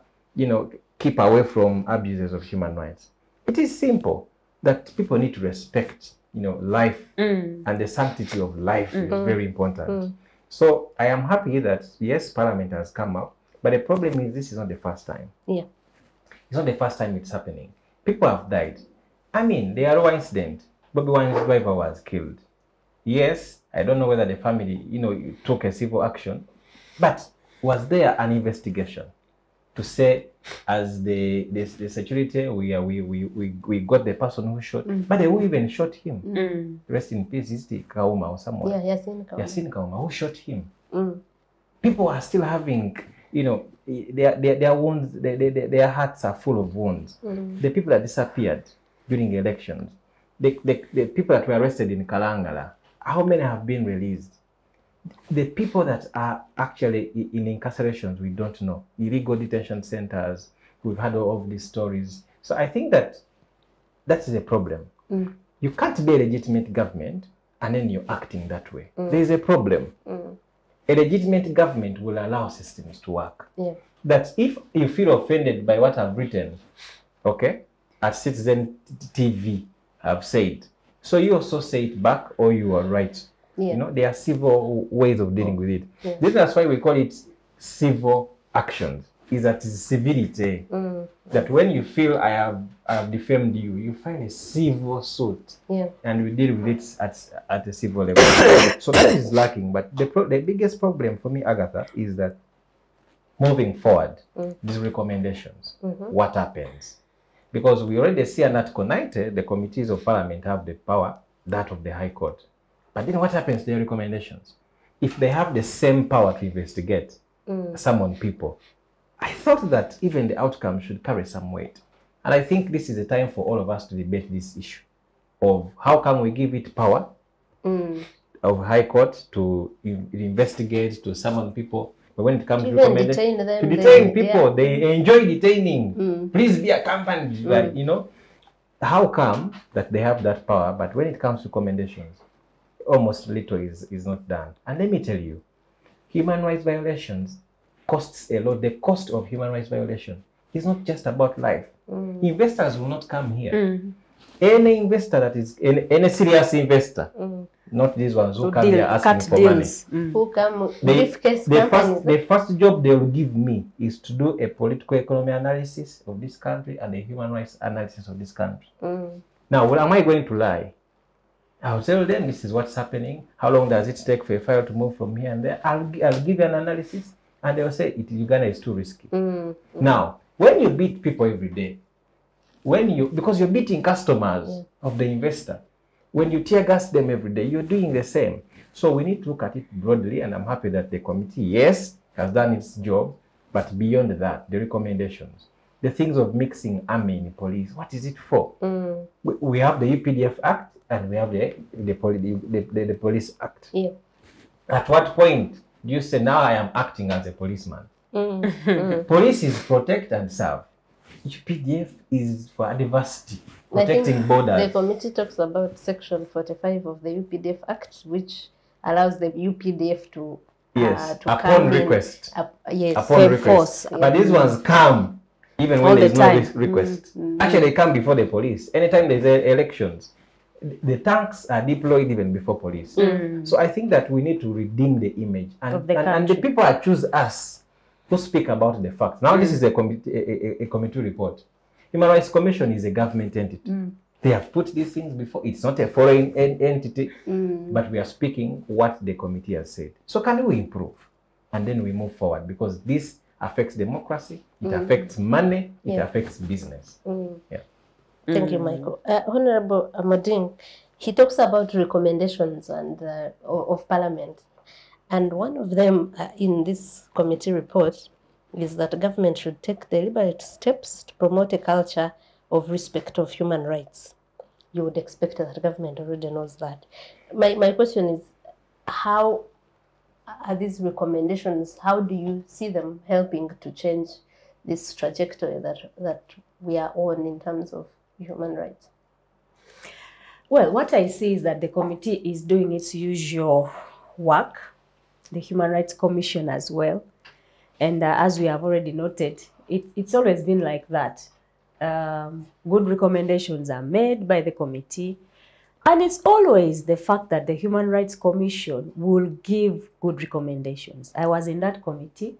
keep away from abuses of human rights? It is simple that people need to respect, life, and the sanctity of life is very important. So I am happy that, yes, Parliament has come up, but the problem is this is not the first time. Yeah. It's not the first time it's happening. People have died. I mean, the Arrow incident, Bobby Wine's driver was killed. Yes, I don't know whether the family, took a civil action, but was there an investigation to say, as the security, we got the person who shot, but they who even shot him. Rest in peace, is the Kauma or someone. Yeah, Yasin Kauma, who shot him. People are still having, their wounds, their hearts are full of wounds. The people that disappeared during elections, the people that were arrested in Kalangala, how many have been released? The people that are actually in incarcerations, we don't know. Illegal detention centers, we've heard all of these stories. So I think that is a problem. You can't be a legitimate government and then you're acting that way. There is a problem. A legitimate government will allow systems to work. That if you feel offended by what I've written, okay, at Citizen TV, I've said, so you also say it back, or you are right. There are civil ways of dealing with it. This is why we call it civil actions. Is that is civility. That when you feel I have defamed you, you find a civil suit, and we deal with it at a civil level. So that is lacking. But the biggest problem for me, Agatha, is that moving forward, these recommendations, what happens? Because we already see in Article 90, the committees of Parliament have the power, that of the High Court. But then what happens to their recommendations? If they have the same power to investigate, summon people, I thought that even the outcome should carry some weight. And I think this is the time for all of us to debate this issue of how can we give it power of High Court to investigate, to summon people. But when it comes to recommendation, to detain people, they enjoy detaining. Please be accompanied by, how come that they have that power, but when it comes to recommendations, almost little is not done. And let me tell you, human rights violations costs a lot. The cost of human rights violation is not just about life. Investors will not come here. Any investor that is any serious investor, not these ones who come here asking for money. Who come the first job they will give me is to do a political economy analysis of this country and a human rights analysis of this country. Now, well, am I going to lie? I'll tell them this is what's happening. How long does it take for a file to move from here and there? I'll give you an analysis, and they'll say Uganda is too risky. Now, when you beat people every day, because you're beating customers of the investor, when you tear gas them every day, you're doing the same. So we need to look at it broadly, and I'm happy that the committee, yes, has done its job, but beyond that, the recommendations, the things of mixing army and police, what is it for? We have the UPDF Act, and we have the Police Act. At what point do you say, now I am acting as a policeman? Police is protect and serve. UPDF is for adversity, I think protecting borders. the committee talks about Section 45 of the UPDF Act, which allows the UPDF to Yes, to upon come request. yes, Upon request. force. But these ones come even All when the there's no time. request. Actually, they come before the police. Anytime there's elections, the tanks are deployed even before police. So I think that we need to redeem the image. And the people that choose us who speak about the facts. Now this is a committee report. Human Rights Commission is a government entity. They have put these things before. It's not a foreign entity, but we are speaking what the committee has said. So can we improve? And then we move forward, because this affects democracy, it affects money, it affects business. Yeah. Thank you, Michael. Honourable Amoding, he talks about recommendations and of Parliament. And one of them in this committee report is that government should take deliberate steps to promote a culture of respect of human rights. You would expect that the government already knows that. My question is, how are these recommendations, how do you see them helping to change this trajectory that we are on in terms of human rights? Well, what I see is that the committee is doing its usual work, the Human Rights Commission as well. And as we have already noted, it's always been like that. Good recommendations are made by the committee. And it's always the fact that the Human Rights Commission will give good recommendations. I was in that committee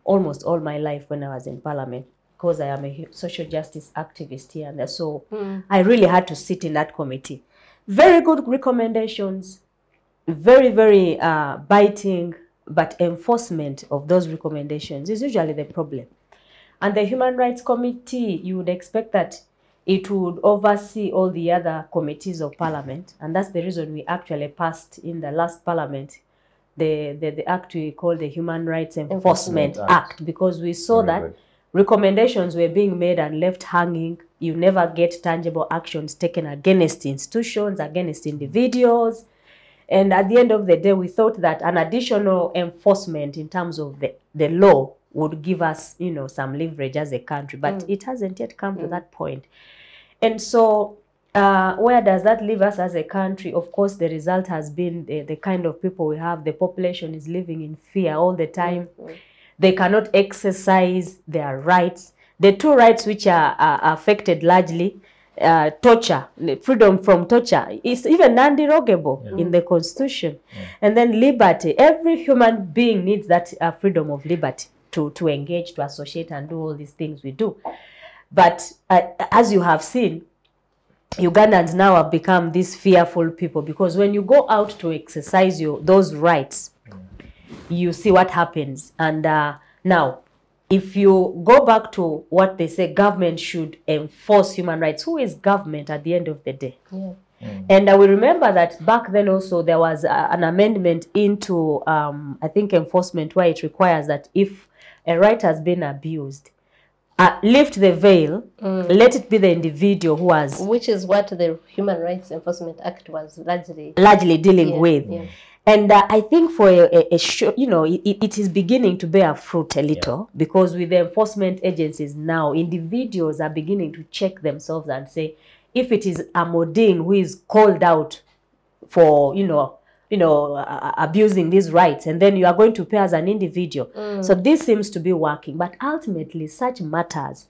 almost all my life when I was in Parliament, because I am a social justice activist here. And so I really had to sit in that committee. Very good recommendations, very, very biting, but enforcement of those recommendations is usually the problem. And the Human Rights Committee, you would expect that it would oversee all the other committees of Parliament. And that's the reason we actually passed in the last Parliament the act we call the Human Rights Enforcement Act, because we saw that recommendations were being made and left hanging. You never get tangible actions taken against institutions, against individuals. And at the end of the day, we thought that an additional enforcement in terms of the law would give us, you know, some leverage as a country. But it hasn't yet come to that point. And so where does that leave us as a country? Of course, the result has been the kind of people we have. The population is living in fear all the time. They cannot exercise their rights. The two rights which are affected largely, torture, freedom from torture, is even non-derogable in the Constitution. And then liberty. Every human being needs that freedom of liberty to engage, to associate, and do all these things we do. But as you have seen, Ugandans now have become these fearful people, because when you go out to exercise those rights, you see what happens. And now, if you go back to what they say, government should enforce human rights. Who is government at the end of the day? And we remember that back then also there was an amendment into, I think, enforcement, where it requires that if a right has been abused, lift the veil, let it be the individual who has... Which is what the Human Rights Enforcement Act was largely dealing with. And I think for you know, it is beginning to bear fruit a little, because with the enforcement agencies now, individuals are beginning to check themselves and say, if it is Amoding who is called out for, abusing these rights, and then you are going to pay as an individual. So this seems to be working. But ultimately, such matters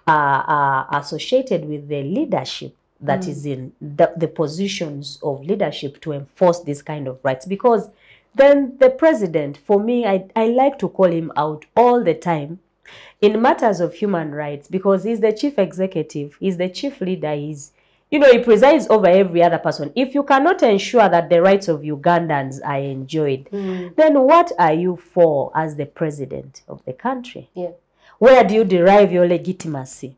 are associated with the leadership that is in the positions of leadership to enforce this kind of rights. Because then the president, for me, I like to call him out all the time in matters of human rights, because he's the chief executive, he's the chief leader, he presides over every other person. If you cannot ensure that the rights of Ugandans are enjoyed, then what are you for as the president of the country? Where do you derive your legitimacy?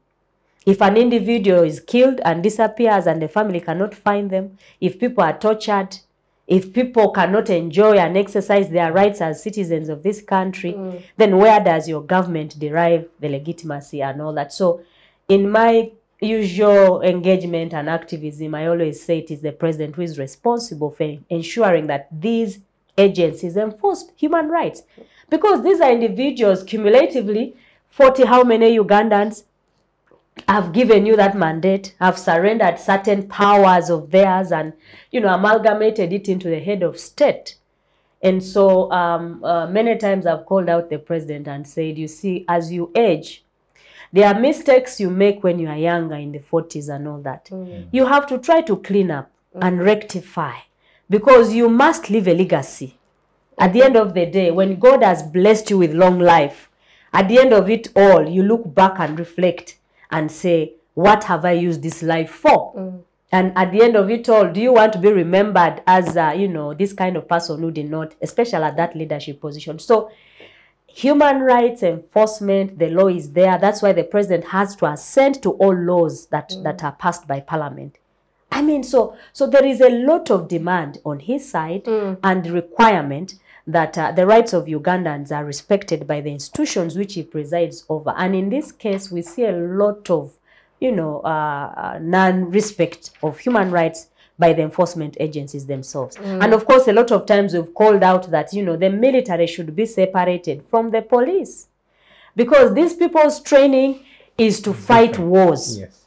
If an individual is killed and disappears and the family cannot find them, if people are tortured, if people cannot enjoy and exercise their rights as citizens of this country, then where does your government derive the legitimacy and all that? So in my usual engagement and activism, I always say it is the president who is responsible for ensuring that these agencies enforce human rights. Because these are individuals, cumulatively, 40 how many Ugandans, have given you that mandate, have surrendered certain powers of theirs and, you know, amalgamated it into the head of state. And so many times I've called out the president and said, you see, as you age, there are mistakes you make when you are younger in the 40s and all that. You have to try to clean up and rectify, because you must leave a legacy. At the end of the day, when God has blessed you with long life, at the end of it all, you look back and reflect and say, what have I used this life for? And at the end of it all, do you want to be remembered as, you know, this kind of person who did not, especially at that leadership position? So human rights enforcement, the law is there. That's why the president has to assent to all laws that are passed by parliament. I mean, so there is a lot of demand on his side and requirement that the rights of Ugandans are respected by the institutions which he presides over. And in this case, we see a lot of, you know, non-respect of human rights by the enforcement agencies themselves. And of course, a lot of times we've called out that, you know, the military should be separated from the police, because these people's training is to fight wars. Yes.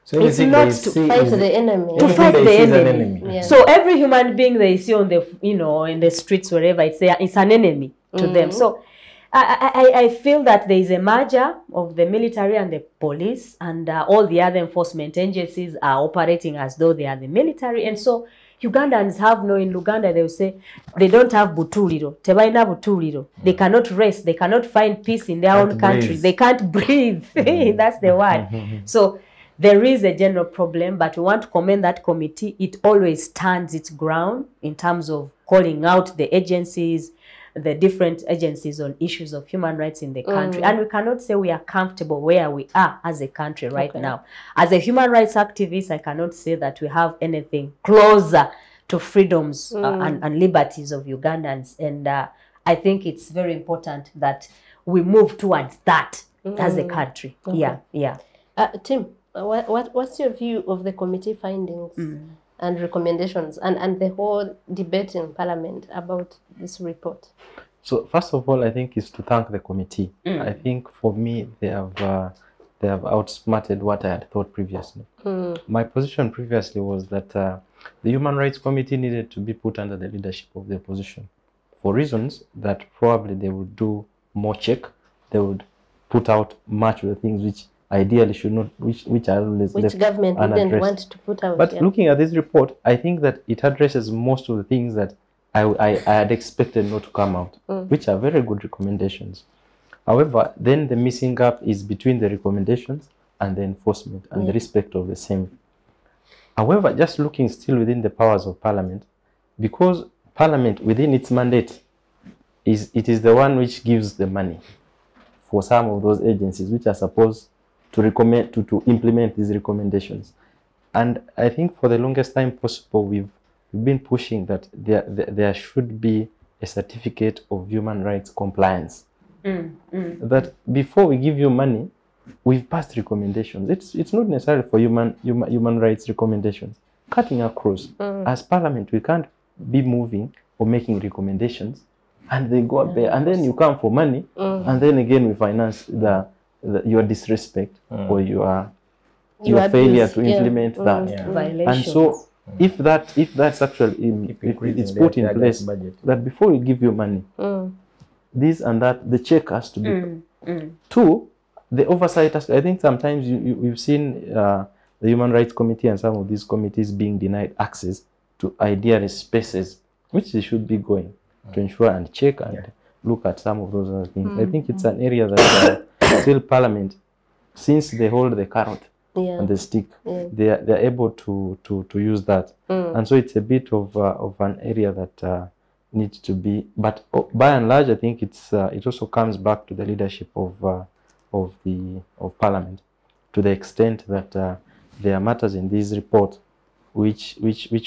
So It's not to Fight the enemy. To fight the enemy. Yeah. So every human being they see on the, you know, in the streets, wherever, it's an enemy to them. So I feel that there is a merger of the military and the police, and all the other enforcement agencies are operating as though they are the military. And so Ugandans have no, in Uganda they will say they don't have butuliro, tebaina butuliro. They cannot rest, they cannot find peace in their own country. They can't breathe. That's the word. So there is a general problem, but we want to commend that committee. It always stands its ground in terms of calling out the agencies, the different agencies on issues of human rights in the country. And we cannot say we are comfortable where we are as a country right now. As a human rights activist, I cannot say that we have anything closer to freedoms and liberties of Ugandans. And I think it's very important that we move towards that as a country. Yeah. Tim, what's your view of the committee findings and recommendations and the whole debate in Parliament about this report? So first of all, I think is to thank the committee. I think for me, they have outsmarted what I had thought previously. My position previously was that the Human Rights Committee needed to be put under the leadership of the opposition, for reasons that probably they would do more check. They would put out much of the things which ideally should not, which are always which government didn't want to put out. But looking at this report, I think that it addresses most of the things that I had expected not to come out, which are very good recommendations. However, then the missing gap is between the recommendations and the enforcement and the respect of the same. However, just looking still within the powers of Parliament, because Parliament within its mandate it is the one which gives the money for some of those agencies which are supposed to recommend to implement these recommendations. And I think for the longest time possible, we've been pushing that there should be a certificate of human rights compliance. That before we give you money, we've passed recommendations. It's not necessarily for human rights recommendations. Cutting across, as Parliament, we can't be moving or making recommendations, and they go up there, and then you come for money, and then again we finance your disrespect or your failure to implement that. And so if that's actually it's put in place that before we give you money, this and that, the check has to be. Two, the oversight. I think sometimes we've seen the Human Rights Committee and some of these committees being denied access to ideal spaces, which they should be going to ensure and check and look at some of those other things. I think it's an area that still Parliament, since they hold the carrot and the stick, they're able to use that. And so it's a bit of an area that needs to be, but by and large, I think it also comes back to the leadership of Parliament, to the extent that there are matters in this report which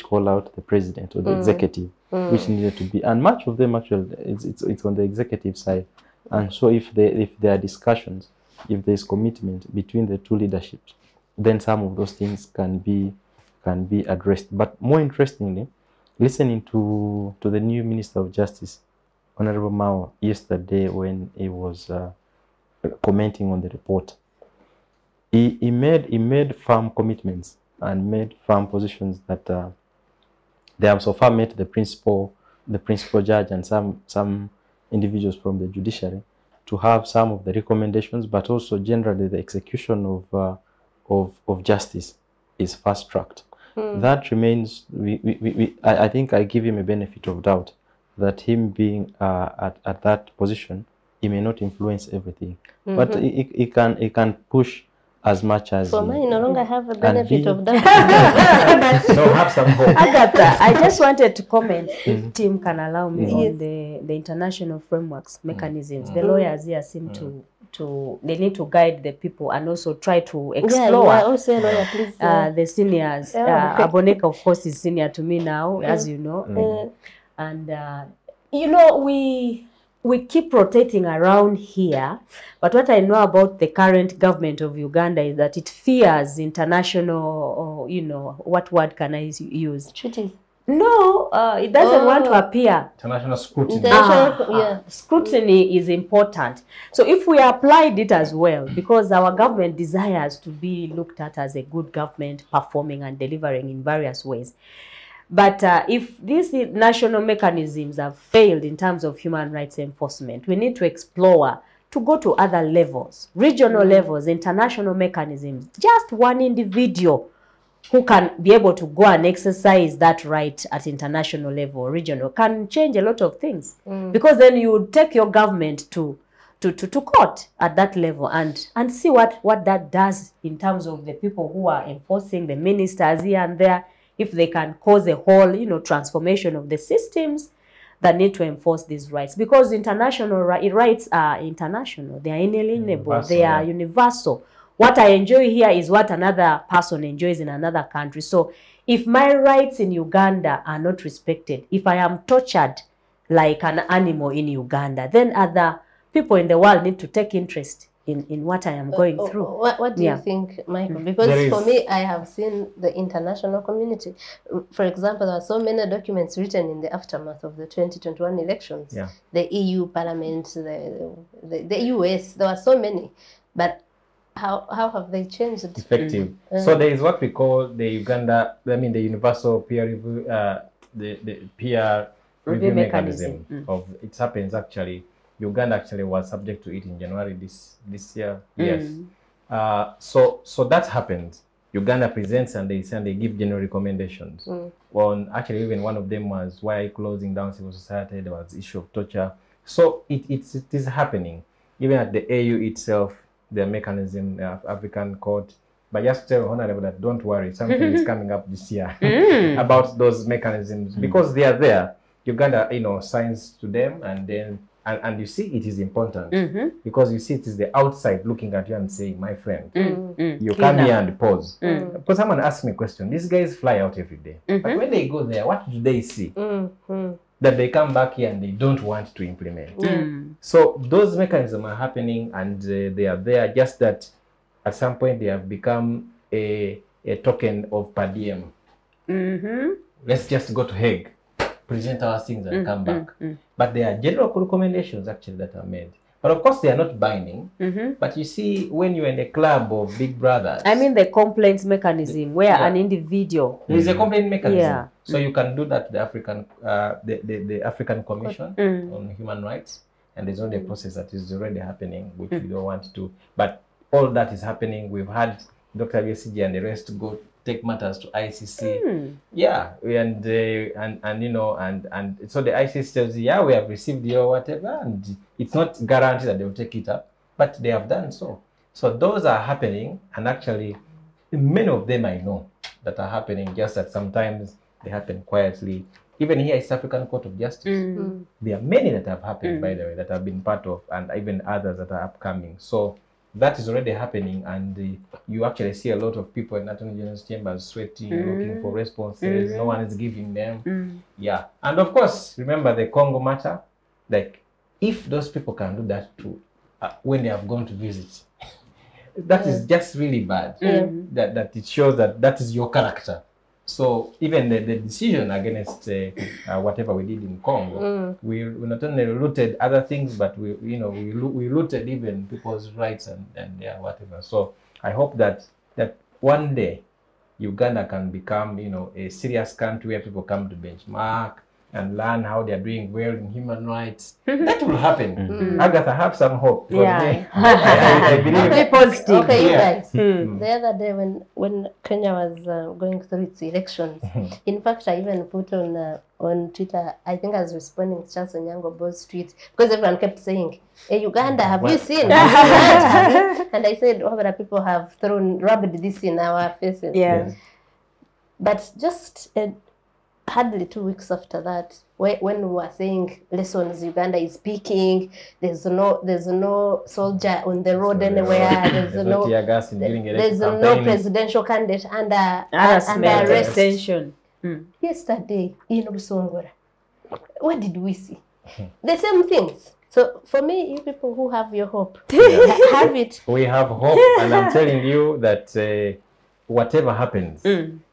call out the president or the executive, which needed to be, and much of them actually it's on the executive side. And so if there are discussions, if there is commitment between the two leaderships, then some of those things can be addressed. But more interestingly, listening to the new Minister of Justice, Honourable Mao, yesterday when he was commenting on the report, he made firm commitments and made firm positions that they have so far met the principal judge and some individuals from the judiciary to have some of the recommendations, but also generally the execution of justice is fast-tracked. That remains. I think I give him a benefit of doubt that him being at that position, he may not influence everything, but he can push as much as. For me, no longer have a benefit of doubt. So have some hope. Agatha, I just wanted to comment, if Tim can allow me, on the international frameworks, mechanisms. The lawyers here seem they need to guide the people and also try to explore also a lawyer, please, the seniors. Aboneka, of course, is senior to me now, as you know. And, you know, we keep rotating around here, but what I know about the current government of Uganda is that it fears international, you know, what word can I use? treaties. No, it doesn't want to appear. International scrutiny. Scrutiny is important. So if we applied it as well, because our government desires to be looked at as a good government, performing and delivering in various ways. But if these national mechanisms have failed in terms of human rights enforcement, we need to explore to go to other levels, regional levels, international mechanisms. Just one individual who can be able to go and exercise that right at international level, regional, can change a lot of things. Because then you would take your government to court at that level and see what that does in terms of the people who are enforcing, the ministers here and there, if they can cause a whole, you know, transformation of the systems that need to enforce these rights. Because international rights are international, they are inalienable, universal, they are universal. What I enjoy here is what another person enjoys in another country. So if my rights in Uganda are not respected, if I am tortured like an animal in Uganda, then other people in the world need to take interest in what I am going through. What do you think, Michael? Because for me, I have seen the international community. For example, there are so many documents written in the aftermath of the 2021 elections. The EU Parliament, the US, there were so many. But how have they changed? Effective. So there is what we call the the universal peer review, the peer review mechanism. It happens actually. Uganda actually was subject to it in January this year. Yes. So that happened. Uganda presents and they give general recommendations. Well, actually, even one of them was why closing down civil society. There was the issue of torture. So it is happening. Even at the AU itself, the mechanism, the African Court. But just tell Honourable that don't worry, something is coming up this year about those mechanisms because they are there. Uganda, signs to them, and then and you see it is important because you see it is the outside looking at you and saying, my friend, you come here and pause. Because someone asked me a question. These guys fly out every day, but when they go there, what do they see? That they come back here and they don't want to implement. So those mechanisms are happening and they are there, just that at some point they have become a token of per diem. Let's just go to Hague, present our things and come back. But there are general recommendations actually that are made. But of course they are not binding. But you see, when you're in a club of big brothers. I mean the complaints mechanism where an individual. There is a complaint mechanism. So you can do that to the African the African Commission on Human Rights. And there's already a process that is already happening, which we don't want to. But all that is happening. We've had Dr. BSG and the rest go take matters to ICC. And so the ICC tells you, we have received your whatever, and it's not guaranteed that they will take it up, but they have done so. So those are happening, and actually many of them I know that are happening, just that sometimes they happen quietly. Even here, East African Court of Justice, there are many that have happened, by the way, that have been part of, and even others that are upcoming. So that is already happening, and you actually see a lot of people in Attorney General's chambers sweating, looking for responses. No one is giving them. And of course, remember the Congo matter. Like, if those people can do that too, when they have gone to visit, that is just really bad. That it shows that is your character. So even the decision against whatever we did in Congo, we not only looted other things, but we looted even people's rights and whatever. So I hope that one day Uganda can become, you know, a serious country where people come to benchmark and learn how they are doing well in human rights. That will happen. Agatha, have some hope. Yeah. I believe. Be positive. Okay, you Yeah. guys. The other day when Kenya was going through its elections, in fact, I even put on Twitter, I think I was responding to Charles Onyango-Bo's tweet, because everyone kept saying, hey, Uganda, have you seen? And I said, other people have rubbed this in our faces. Yeah. But just hardly 2 weeks after that, when we were saying lessons Uganda is speaking, there's no soldier on the road anywhere, there's no tear gas during there's election no campaign. presidential candidate under Harassment, arrest. extension. Yesterday in Busongora, what did we see? The same things. So for me, you people who have your hope, have it. We have hope, and I'm telling you that whatever happens,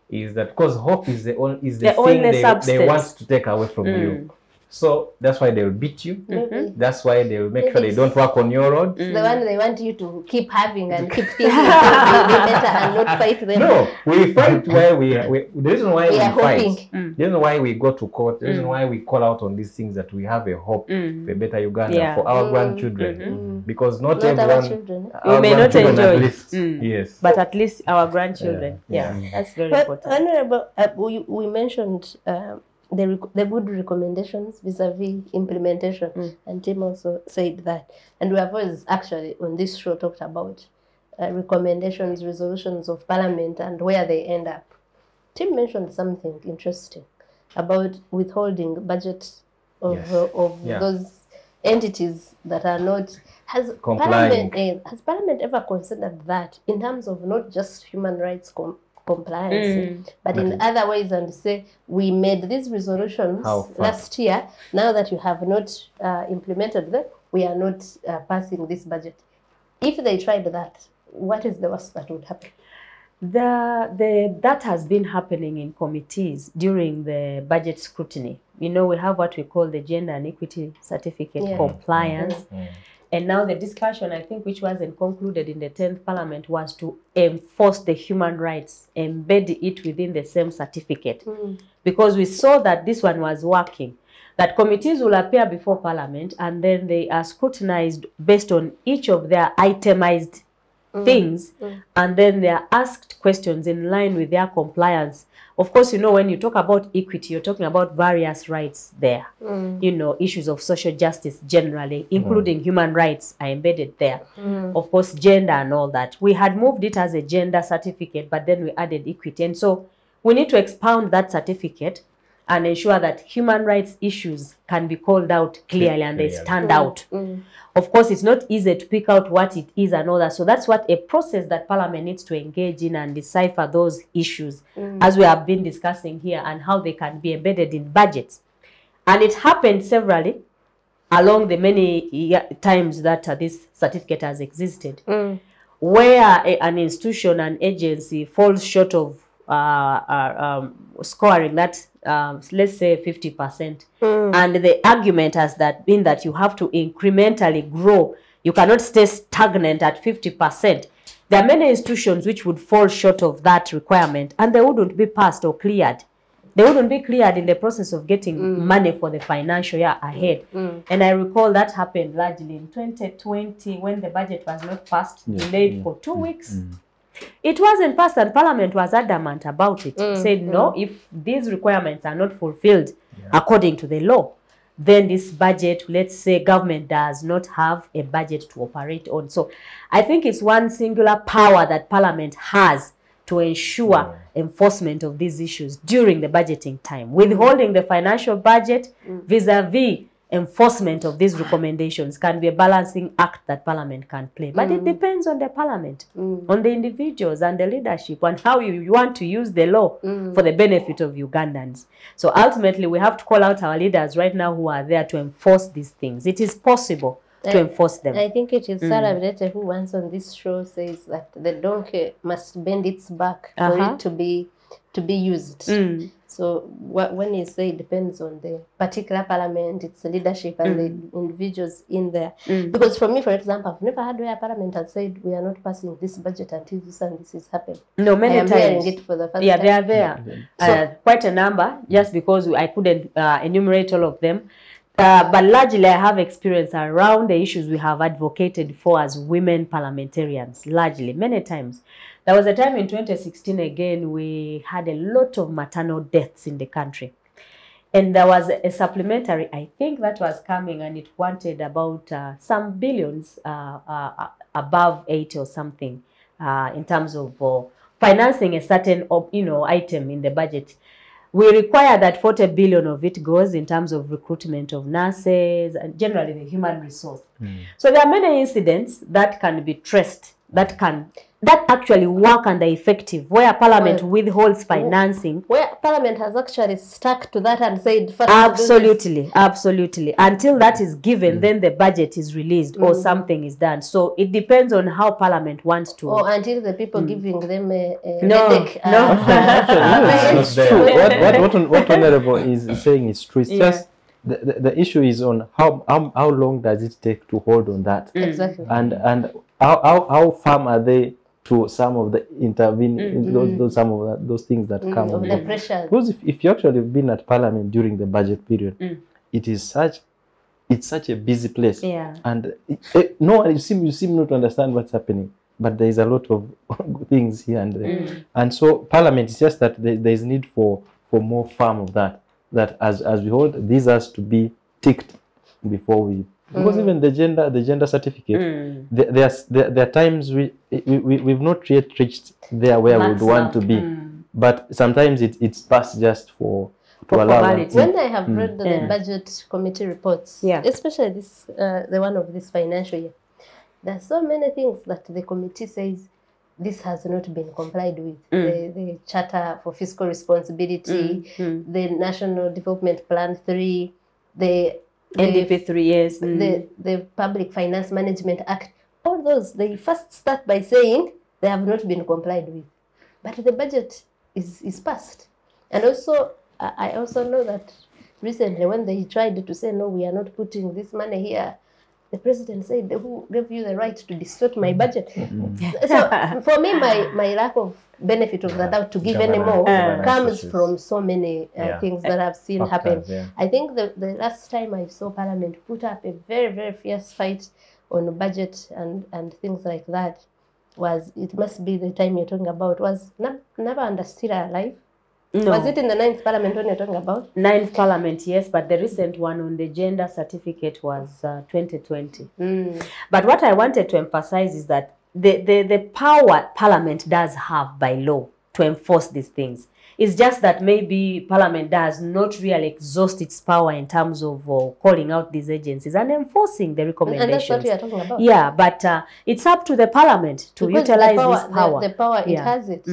is that because hope is the thing they want to take away from you. So that's why they'll beat you. That's why they'll make sure they don't work on your road. It's the one they want you to keep having and keep thinking you'll be better and not fight them. No, we fight where the reason why we fight, hoping. the reason why we go to court, the reason why we call out on these things, that we have a hope for a better Uganda for our grandchildren. Because not our everyone, children. We may not grandchildren enjoy at least. Yes. but at least our grandchildren. Yeah. That's very But important. Honourable, we mentioned the good recommendations vis-a-vis implementation, and Tim also said that. And we have always actually on this show talked about recommendations, resolutions of Parliament and where they end up. Tim mentioned something interesting about withholding budget of those entities that are not. Has Parliament ever considered that in terms of not just human rights compliance, but in other ways, and say we made these resolutions last year, now that you have not implemented them, we are not passing this budget. If they tried that, what is the worst that would happen? That has been happening in committees during the budget scrutiny. You know, we have what we call the Gender and Equity Certificate compliance. And now the discussion, I think, which wasn't concluded in the 10th Parliament, was to enforce the human rights, embed it within the same certificate. Because we saw that this one was working, that committees will appear before Parliament and then they are scrutinized based on each of their itemized things, and then they are asked questions in line with their compliance. Of course, you know, when you talk about equity, you're talking about various rights there. You know, issues of social justice generally, including human rights, are embedded there. Of course, gender and all that. We had moved it as a gender certificate, but then we added equity. And so we need to expound that certificate and ensure that human rights issues can be called out clearly and they stand out. Of course, it's not easy to pick out what it is and all that. So that's what a process that Parliament needs to engage in and decipher those issues, as we have been discussing here, and how they can be embedded in budgets. And it happened severally along the many times that this certificate has existed, where an institution, an agency falls short of scoring that, let's say 50%. And the argument has been that you have to incrementally grow. You cannot stay stagnant at 50%. There are many institutions which would fall short of that requirement and they wouldn't be passed or cleared. They wouldn't be cleared in the process of getting money for the financial year ahead. And I recall that happened largely in 2020 when the budget was not passed, delayed for 2 weeks. It wasn't passed and Parliament was adamant about it. Said, no, if these requirements are not fulfilled according to the law, then this budget, let's say government does not have a budget to operate on. So I think it's one singular power that Parliament has to ensure enforcement of these issues during the budgeting time. Withholding the financial budget vis-a-vis enforcement of these recommendations can be a balancing act that Parliament can play. But it depends on the Parliament, on the individuals and the leadership, and how you want to use the law for the benefit of Ugandans. So ultimately, we have to call out our leaders right now who are there to enforce these things. It is possible to enforce them. I think it is Sarah Virete who once on this show says that the donkey must bend its back for it to be used. So when you say it depends on the particular parliament, its leadership and the individuals in there. Because for me, for example, I've never had where a parliament has said we are not passing this budget until this and this is happened. No, many times. Hearing it for the first time. They are there. So, quite a number, just because I couldn't enumerate all of them. But largely, I have experience around the issues we have advocated for as women parliamentarians, largely, many times. There was a time in 2016, again, we had a lot of maternal deaths in the country. And there was a supplementary, I think that was coming, and it wanted about some billions, above 80 or something, in terms of financing a certain item in the budget. We require that 40 billion of it goes in terms of recruitment of nurses and generally the human resource. So there are many incidents that can be traced, that actually work and are effective, where Parliament withholds financing. Where Parliament has actually stuck to that and said, first absolutely, absolutely. Until that is given, then the budget is released or something is done. So it depends on how Parliament wants to. Or until the people giving them a headache. It's true. What Honourable is saying is true. It's just the issue is on how long does it take to hold on that. Exactly. And how firm are they to some of the those things that come on the pressure. Because if you actually have been at Parliament during the budget period, it's such a busy place, and no one you seem not to understand what's happening, but there is a lot of things here and there, and so Parliament is just that there is need for more firm of that as we hold, these has to be ticked before we. Because even the gender certificate, there are times we've not yet reached there where we would want to be, but sometimes it's passed just to allow. When I have read the budget committee reports, especially this the one of this financial year, there are so many things that the committee says this has not been complied with. The Charter for Fiscal Responsibility, the National Development Plan 3, the NDP 3 years. The Public Finance Management Act, all those, they first start by saying they have not been complied with. But the budget is passed. And also, I also know that recently when they tried to say, no, we are not putting this money here, the president said, who gave you the right to distort my budget? So for me, my lack of benefit of the doubt to give any more comes from so many things that I've seen happen. I think the last time I saw Parliament put up a very, very fierce fight on budget and things like that it must be the time you're talking about, was never understood alive. No. Was it in the 9th Parliament when you're talking about? 9th Parliament, yes, but the recent one on the gender certificate was 2020. But what I wanted to emphasize is that the power Parliament does have by law to enforce these things. It's just that maybe Parliament does not really exhaust its power in terms of calling out these agencies and enforcing the recommendations. And that's what we are talking about. Yeah, but it's up to the Parliament to utilize this power. The power, it has it.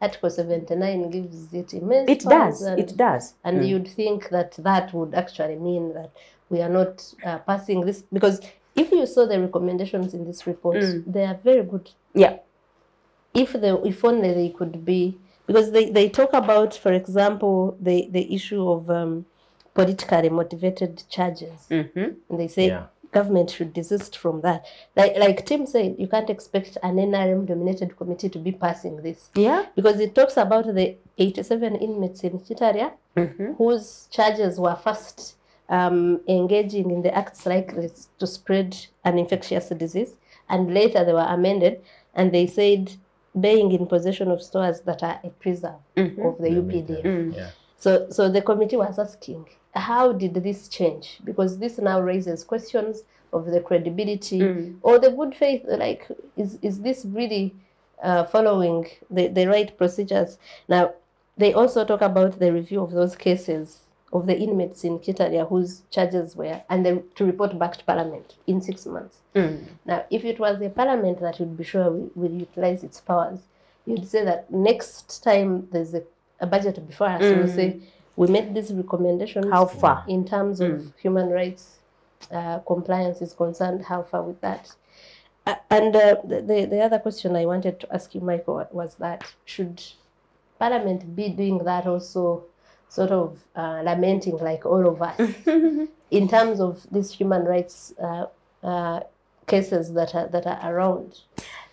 Article 79 gives it immense powers. It does. And you'd think that would actually mean that we are not passing this, because if you saw the recommendations in this report, they are very good. Yeah. If only they could be, because they talk about, for example, the issue of politically motivated charges. And they say government should desist from that. Like Tim said, you can't expect an NRM-dominated committee to be passing this. Yeah. Because it talks about the 87 inmates in Atuhaire whose charges were first engaging in the acts likely to spread an infectious disease, and later they were amended, and they said being in possession of stores that are a preserve of the UPDF. So the committee was asking, how did this change? Because this now raises questions of the credibility or the good faith, like, is this really following the right procedures? Now, they also talk about the review of those cases of the inmates in Atuhaire whose charges were, and then to report back to Parliament in 6 months. Now, if it was the Parliament that would be sure will utilize its powers, you'd say that next time there's a budget before us, we'll say, we made these recommendations. How far? In terms of human rights compliance is concerned, how far with that? And the other question I wanted to ask you, Michael, was that should Parliament be doing that also, sort of lamenting like all of us in terms of these human rights cases that are around?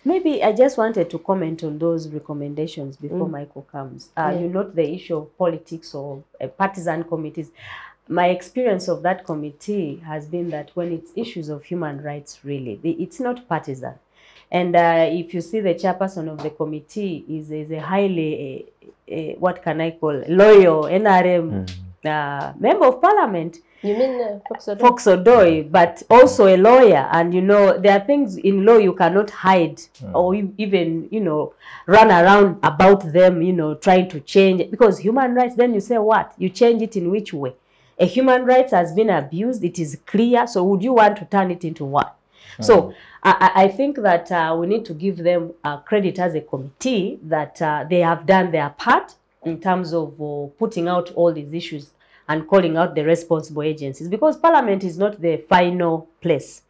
Maybe I just wanted to comment on those recommendations before Michael comes. You note the issue of politics or partisan committees. My experience of that committee has been that when it's issues of human rights, really, it's not partisan. And if you see the chairperson of the committee is a highly, what can I call, loyal NRM member of parliament. You mean Fox Odoi, but also a lawyer. And, you know, there are things in law you cannot hide or even, you know, run around about them, you know, trying to change it. Because human rights, then you say what? You change it in which way? A human rights has been abused. It is clear. So would you want to turn it into what? So I think that we need to give them credit as a committee that they have done their part in terms of putting out all these issues and calling out the responsible agencies, because Parliament is not the final place.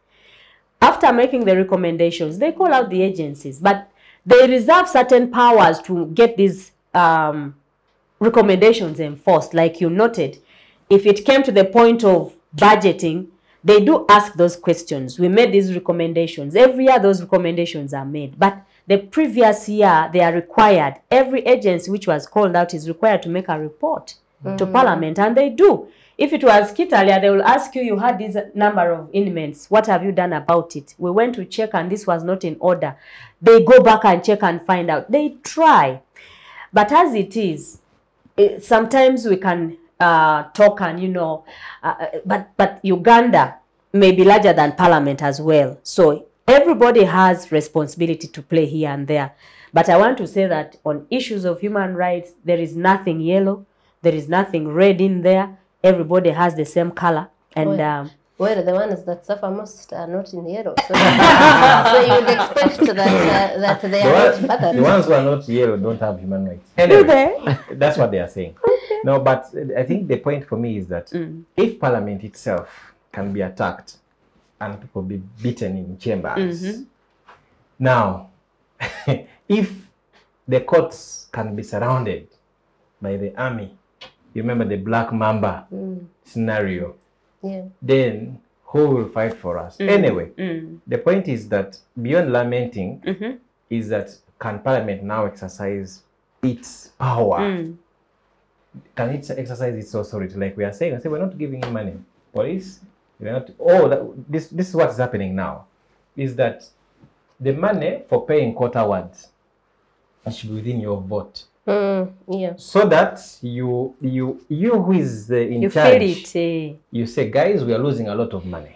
After making the recommendations, they call out the agencies, but they reserve certain powers to get these recommendations enforced. Like you noted, if it came to the point of budgeting, they do ask those questions. We made these recommendations. Every year those recommendations are made, but the previous year they are required. Every agency which was called out is required to make a report to Parliament, and they do. If it was Kitalia, they will ask you, you had this number of inmates. What have you done about it? We went to check and this was not in order. They go back and check and find out. They try. But as it is, sometimes we can talk and, you know, but Uganda may be larger than Parliament as well. So everybody has responsibility to play here and there. But I want to say that on issues of human rights, there is nothing yellow. There is nothing red in there. Everybody has the same color. And well, the ones that suffer most are not in yellow. So, so you would expect that they are not bothered. The ones who are not yellow don't have human rights. Anyway, that's what they are saying. Okay. No, but I think the point for me is that if Parliament itself can be attacked and people be beaten in chambers, now, if the courts can be surrounded by the army, you remember the Black Mamba scenario, then who will fight for us? Anyway, the point is that beyond lamenting is that can Parliament now exercise its power? Can it exercise its authority? Like we are saying, we're not giving you money. Police, we're not. This is what is happening now. Is that the money for paying court awards should be within your vote. So that you who is in charge, you say, guys, we are losing a lot of money.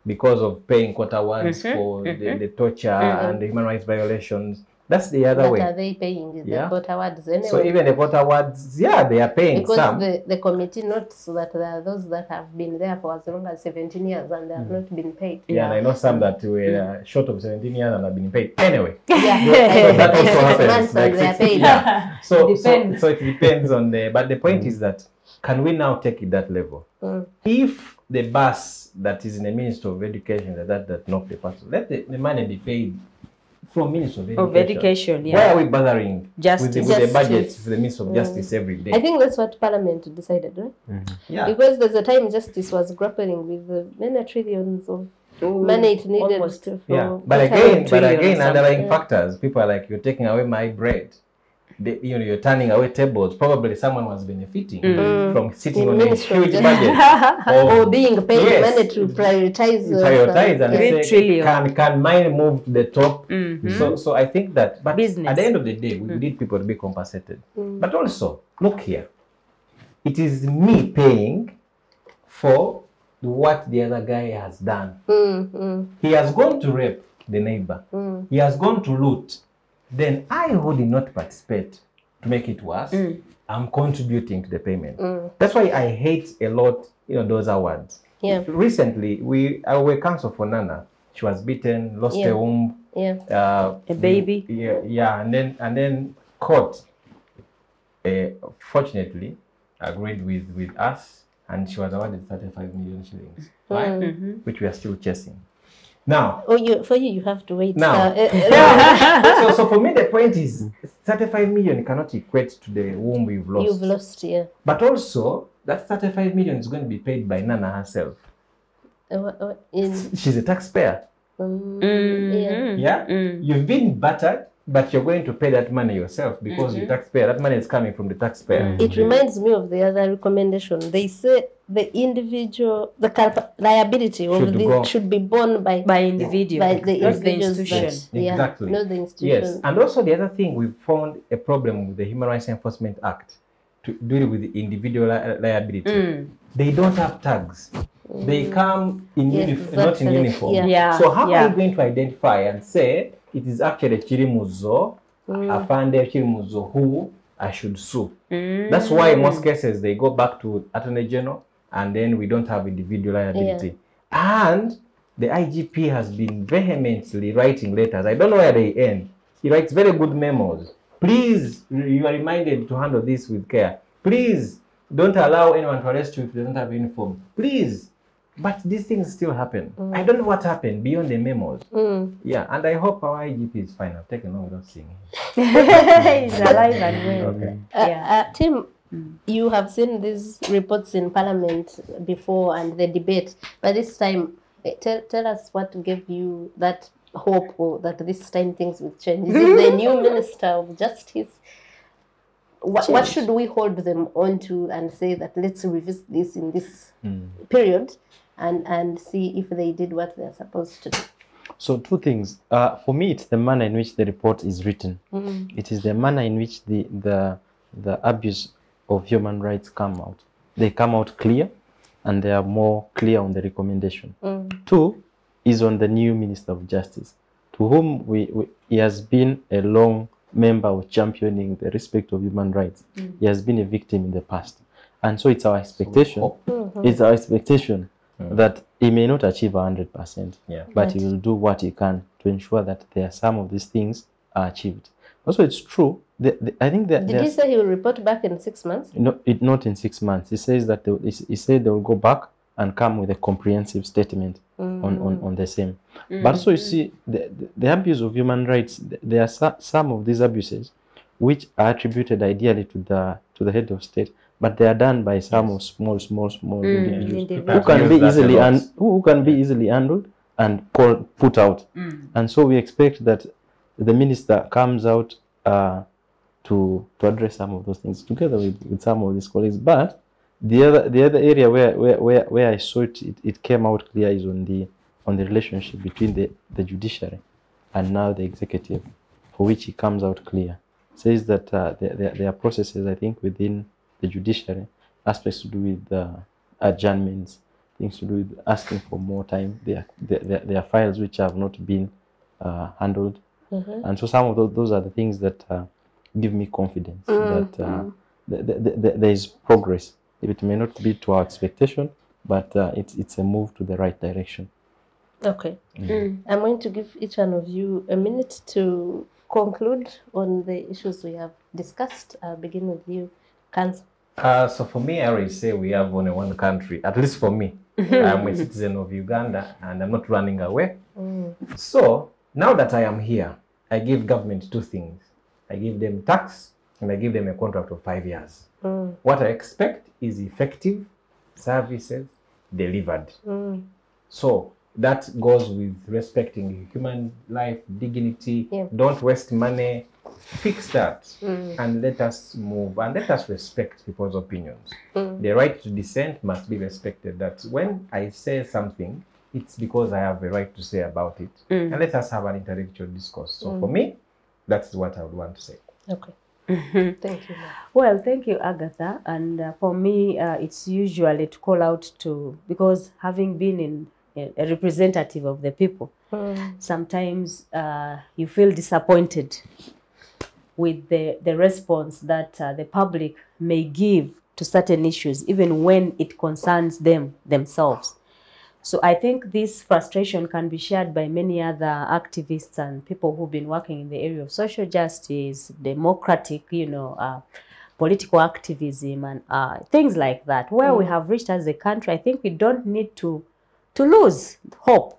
Because of paying court awards for the torture and the human rights violations. That's the other way. What are they paying? The court awards anyway. So even the court awards, they are paying because some. The committee notes that there are those that have been there for as long as 17 years and they have not been paid. And I know some that were short of 17 years and have been paid. Anyway. So that also happens. Like they are paid. So it depends on but the point is that can we now take it that level? If the bus that is in the Ministry of Education that knocked the person, let the money be paid from Ministry of Education. Why are we bothering with the budgets for the Ministry of Justice every day? I think that's what Parliament decided, right? Because there's a time Justice was grappling with the many trillions of money it needed to. But again, underlying factors, people are like, you're taking away my bread. You're turning away tables. Probably someone was benefiting from sitting on a huge budget or being paid money to prioritize and say, can mine move to the top? So I think that, but at the end of the day, we need people to be compensated. But also, look here, it is me paying for what the other guy has done. He has gone to rape the neighbor. He has gone to loot. Then I who did not participate to make it worse, I'm contributing to the payment. That's why I hate a lot, those awards. Recently, we were counsel for Nana. She was beaten, lost a womb, a baby. And then court, fortunately, agreed with us, and she was awarded 35 million shillings, right? Which we are still chasing. Now, for you have to wait. Now, so for me, the point is 35 million cannot equate to the womb you've lost. You've lost, yeah. But also, that 35 million is going to be paid by Nana herself. She's a taxpayer. Yeah? You've been battered, but you're going to pay that money yourself because you're taxpayer. That money is coming from the taxpayer. It reminds me of the other recommendation. They say the individual, the liability of this should be borne by individual, by the institution. Exactly. Not the institution. Yes, and also the other thing, we found a problem with the Human Rights Enforcement Act to deal with the individual liability. They don't have tags. They come in not in uniform. So how are you going to identify and say it is actually Chirimuzo, Afande Chirimuzo, who I should sue? That's why in most cases they go back to Attorney General, and then we don't have individual liability. And the IGP has been vehemently writing letters. I don't know where they end. He writes very good memos. Please, you are reminded to handle this with care. Please, don't allow anyone to arrest you if they don't have uniform. Please. But these things still happen. I don't know what happened beyond the memos. Yeah, and I hope our IGP is fine. I've taken long without seeing him. He's alive and well. Okay. Tim, you have seen these reports in Parliament before and the debate, but this time, tell us what gave you that hope or that this time things will change. Is it the new Minister of Justice? What should we hold them on to and say that let's revisit this in this period and see if they did what they're supposed to do? So two things. For me, it's the manner in which the report is written. It is the manner in which the abuse of human rights come out. They come out clear, and they are more clear on the recommendation. Two is on the new Minister of Justice, to whom he has been a long member of championing the respect of human rights. He has been a victim in the past. And so it's our expectation, that he may not achieve 100%, but he will do what he can to ensure that some of these things are achieved. Also, it's true. I think that did he say he will report back in 6 months? No, not in 6 months. He says that he said they will go back and come with a comprehensive statement on the same. But also, you see, the abuse of human rights, there are some of these abuses which are attributed ideally to the head of state, but they are done by some of small individuals who can be easily handled and put out. And so we expect that the minister comes out to address some of those things together with some of his colleagues. But the other area where I saw it came out clear is on the relationship between the judiciary and now the executive, for which it comes out clear. Says that there are processes, I think, within the judiciary, aspects to do with adjournments, things to do with asking for more time. There are files which have not been handled. And so some of those are the things that give me confidence that there is progress. It may not be to our expectation, but it's a move to the right direction. Okay. I'm going to give each one of you a minute to conclude on the issues we have discussed. I'll begin with you, Council. So for me, I already say we have only one country, at least for me. I'm a citizen of Uganda and I'm not running away. So now that I am here, I give government two things. I give them tax and I give them a contract of 5 years. What I expect is effective services delivered. So that goes with respecting human life, dignity. Don't waste money. Fix that and let us move and let us respect people's opinions. The right to dissent must be respected. That when I say something, it's because I have a right to say about it. And let us have an intellectual discourse. So for me, that's what I would want to say. Okay. Thank you. Well, thank you, Agatha. And for me, it's usually to call out to, because having been a representative of the people, sometimes you feel disappointed with the response that the public may give to certain issues, even when it concerns themselves. So I think this frustration can be shared by many other activists and people who've been working in the area of social justice, democratic, political activism, and things like that. Where we have reached as a country, I think we don't need to lose hope,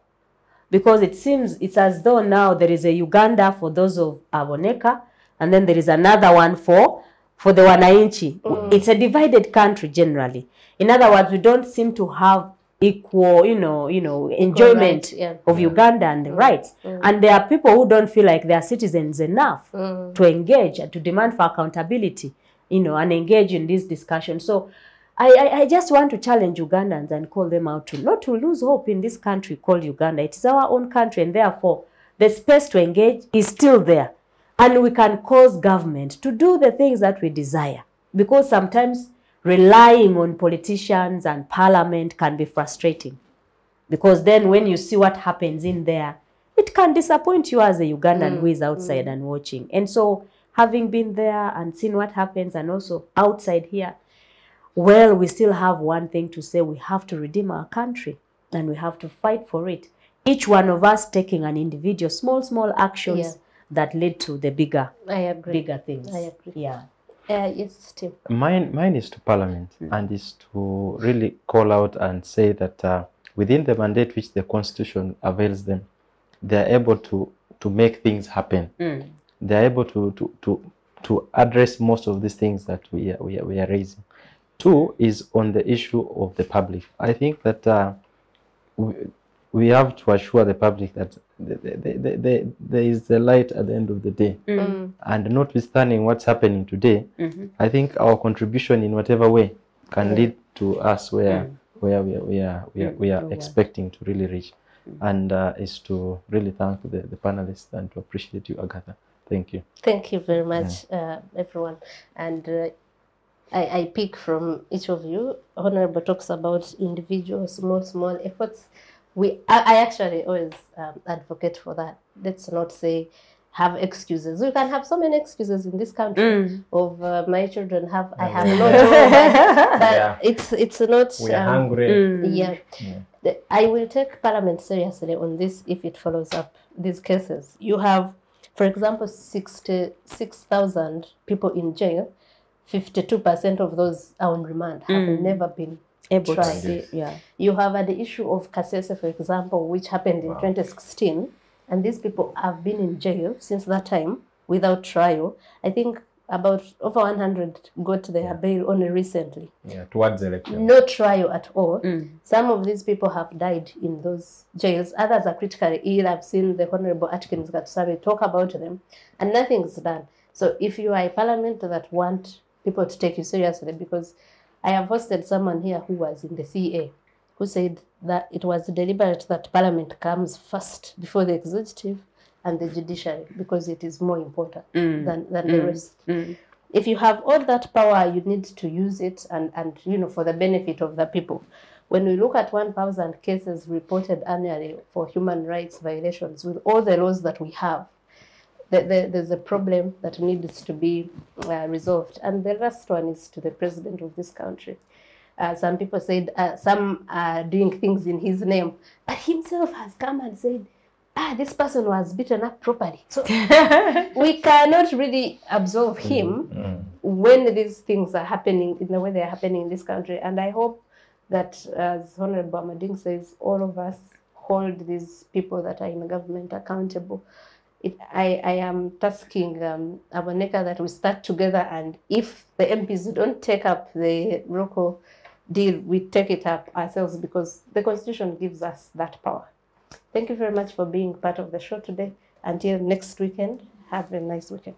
because it seems it's as though now there is a Uganda for those of Aboneka, and then there is another one for the wananchi. It's a divided country generally. In other words, we don't seem to have equal, enjoyment of Ugandan rights. And there are people who don't feel like they are citizens enough to engage and to demand for accountability, and engage in this discussion. So I just want to challenge Ugandans and call them out to not to lose hope in this country called Uganda. It is our own country, and therefore the space to engage is still there. And we can cause government to do the things that we desire, because sometimes relying on politicians and parliament can be frustrating, because then when you see what happens in there, it can disappoint you as a Ugandan who is outside and watching. And so having been there and seen what happens, and also outside here, well, we still have one thing to say: we have to redeem our country and we have to fight for it. Each one of us taking an individual small actions that lead to the bigger things. I agree. Yeah. Yes, Tim. Mine is to Parliament, and is to really call out and say that within the mandate which the Constitution avails them, they are able to make things happen. They are able to address most of these things that we are raising. Two is on the issue of the public. I think that we have to assure the public that there is a light at the end of the day. And notwithstanding what's happening today, I think our contribution in whatever way can lead to us where we are expecting to really reach. And is to really thank the panelists and to appreciate you, Agatha. Thank you. Thank you very much, everyone. And I pick from each of you. Honourable talks about individual small efforts. I actually always advocate for that. Let's not say have excuses. You can have so many excuses in this country of my children have, I have no job, but it's not. We are hungry. I will take Parliament seriously on this if it follows up these cases. You have, for example, 66,000 people in jail. 52% of those are on remand, have never been able tried. to see. You have the issue of Kasese, for example, which happened in 2016, and these people have been in jail since that time without trial. I think about over 100 got their bail only recently. Towards the election. No trial at all. Some of these people have died in those jails. Others are critically ill. I've seen the Honourable Atkins Gatsabe talk about them, and nothing's done. So if you are a parliament that want people to take you seriously, because I have hosted someone here who was in the CA, who said that it was deliberate that Parliament comes first before the executive and the judiciary, because it is more important than the rest. If you have all that power, you need to use it and for the benefit of the people. When we look at 1,000 cases reported annually for human rights violations, with all the laws that we have, there's a problem that needs to be resolved. And the last one is to the president of this country. Some people said some are doing things in his name, but himself has come and said, this person was beaten up properly. So we cannot really absolve him when these things are happening in the way they are happening in this country. And I hope that, as Honourable Amoding says, all of us hold these people that are in government accountable. I am tasking Aboneka that we start together, and if the MPs don't take up the Roko deal, we take it up ourselves, because the Constitution gives us that power. Thank you very much for being part of the show today. Until next weekend, have a nice weekend.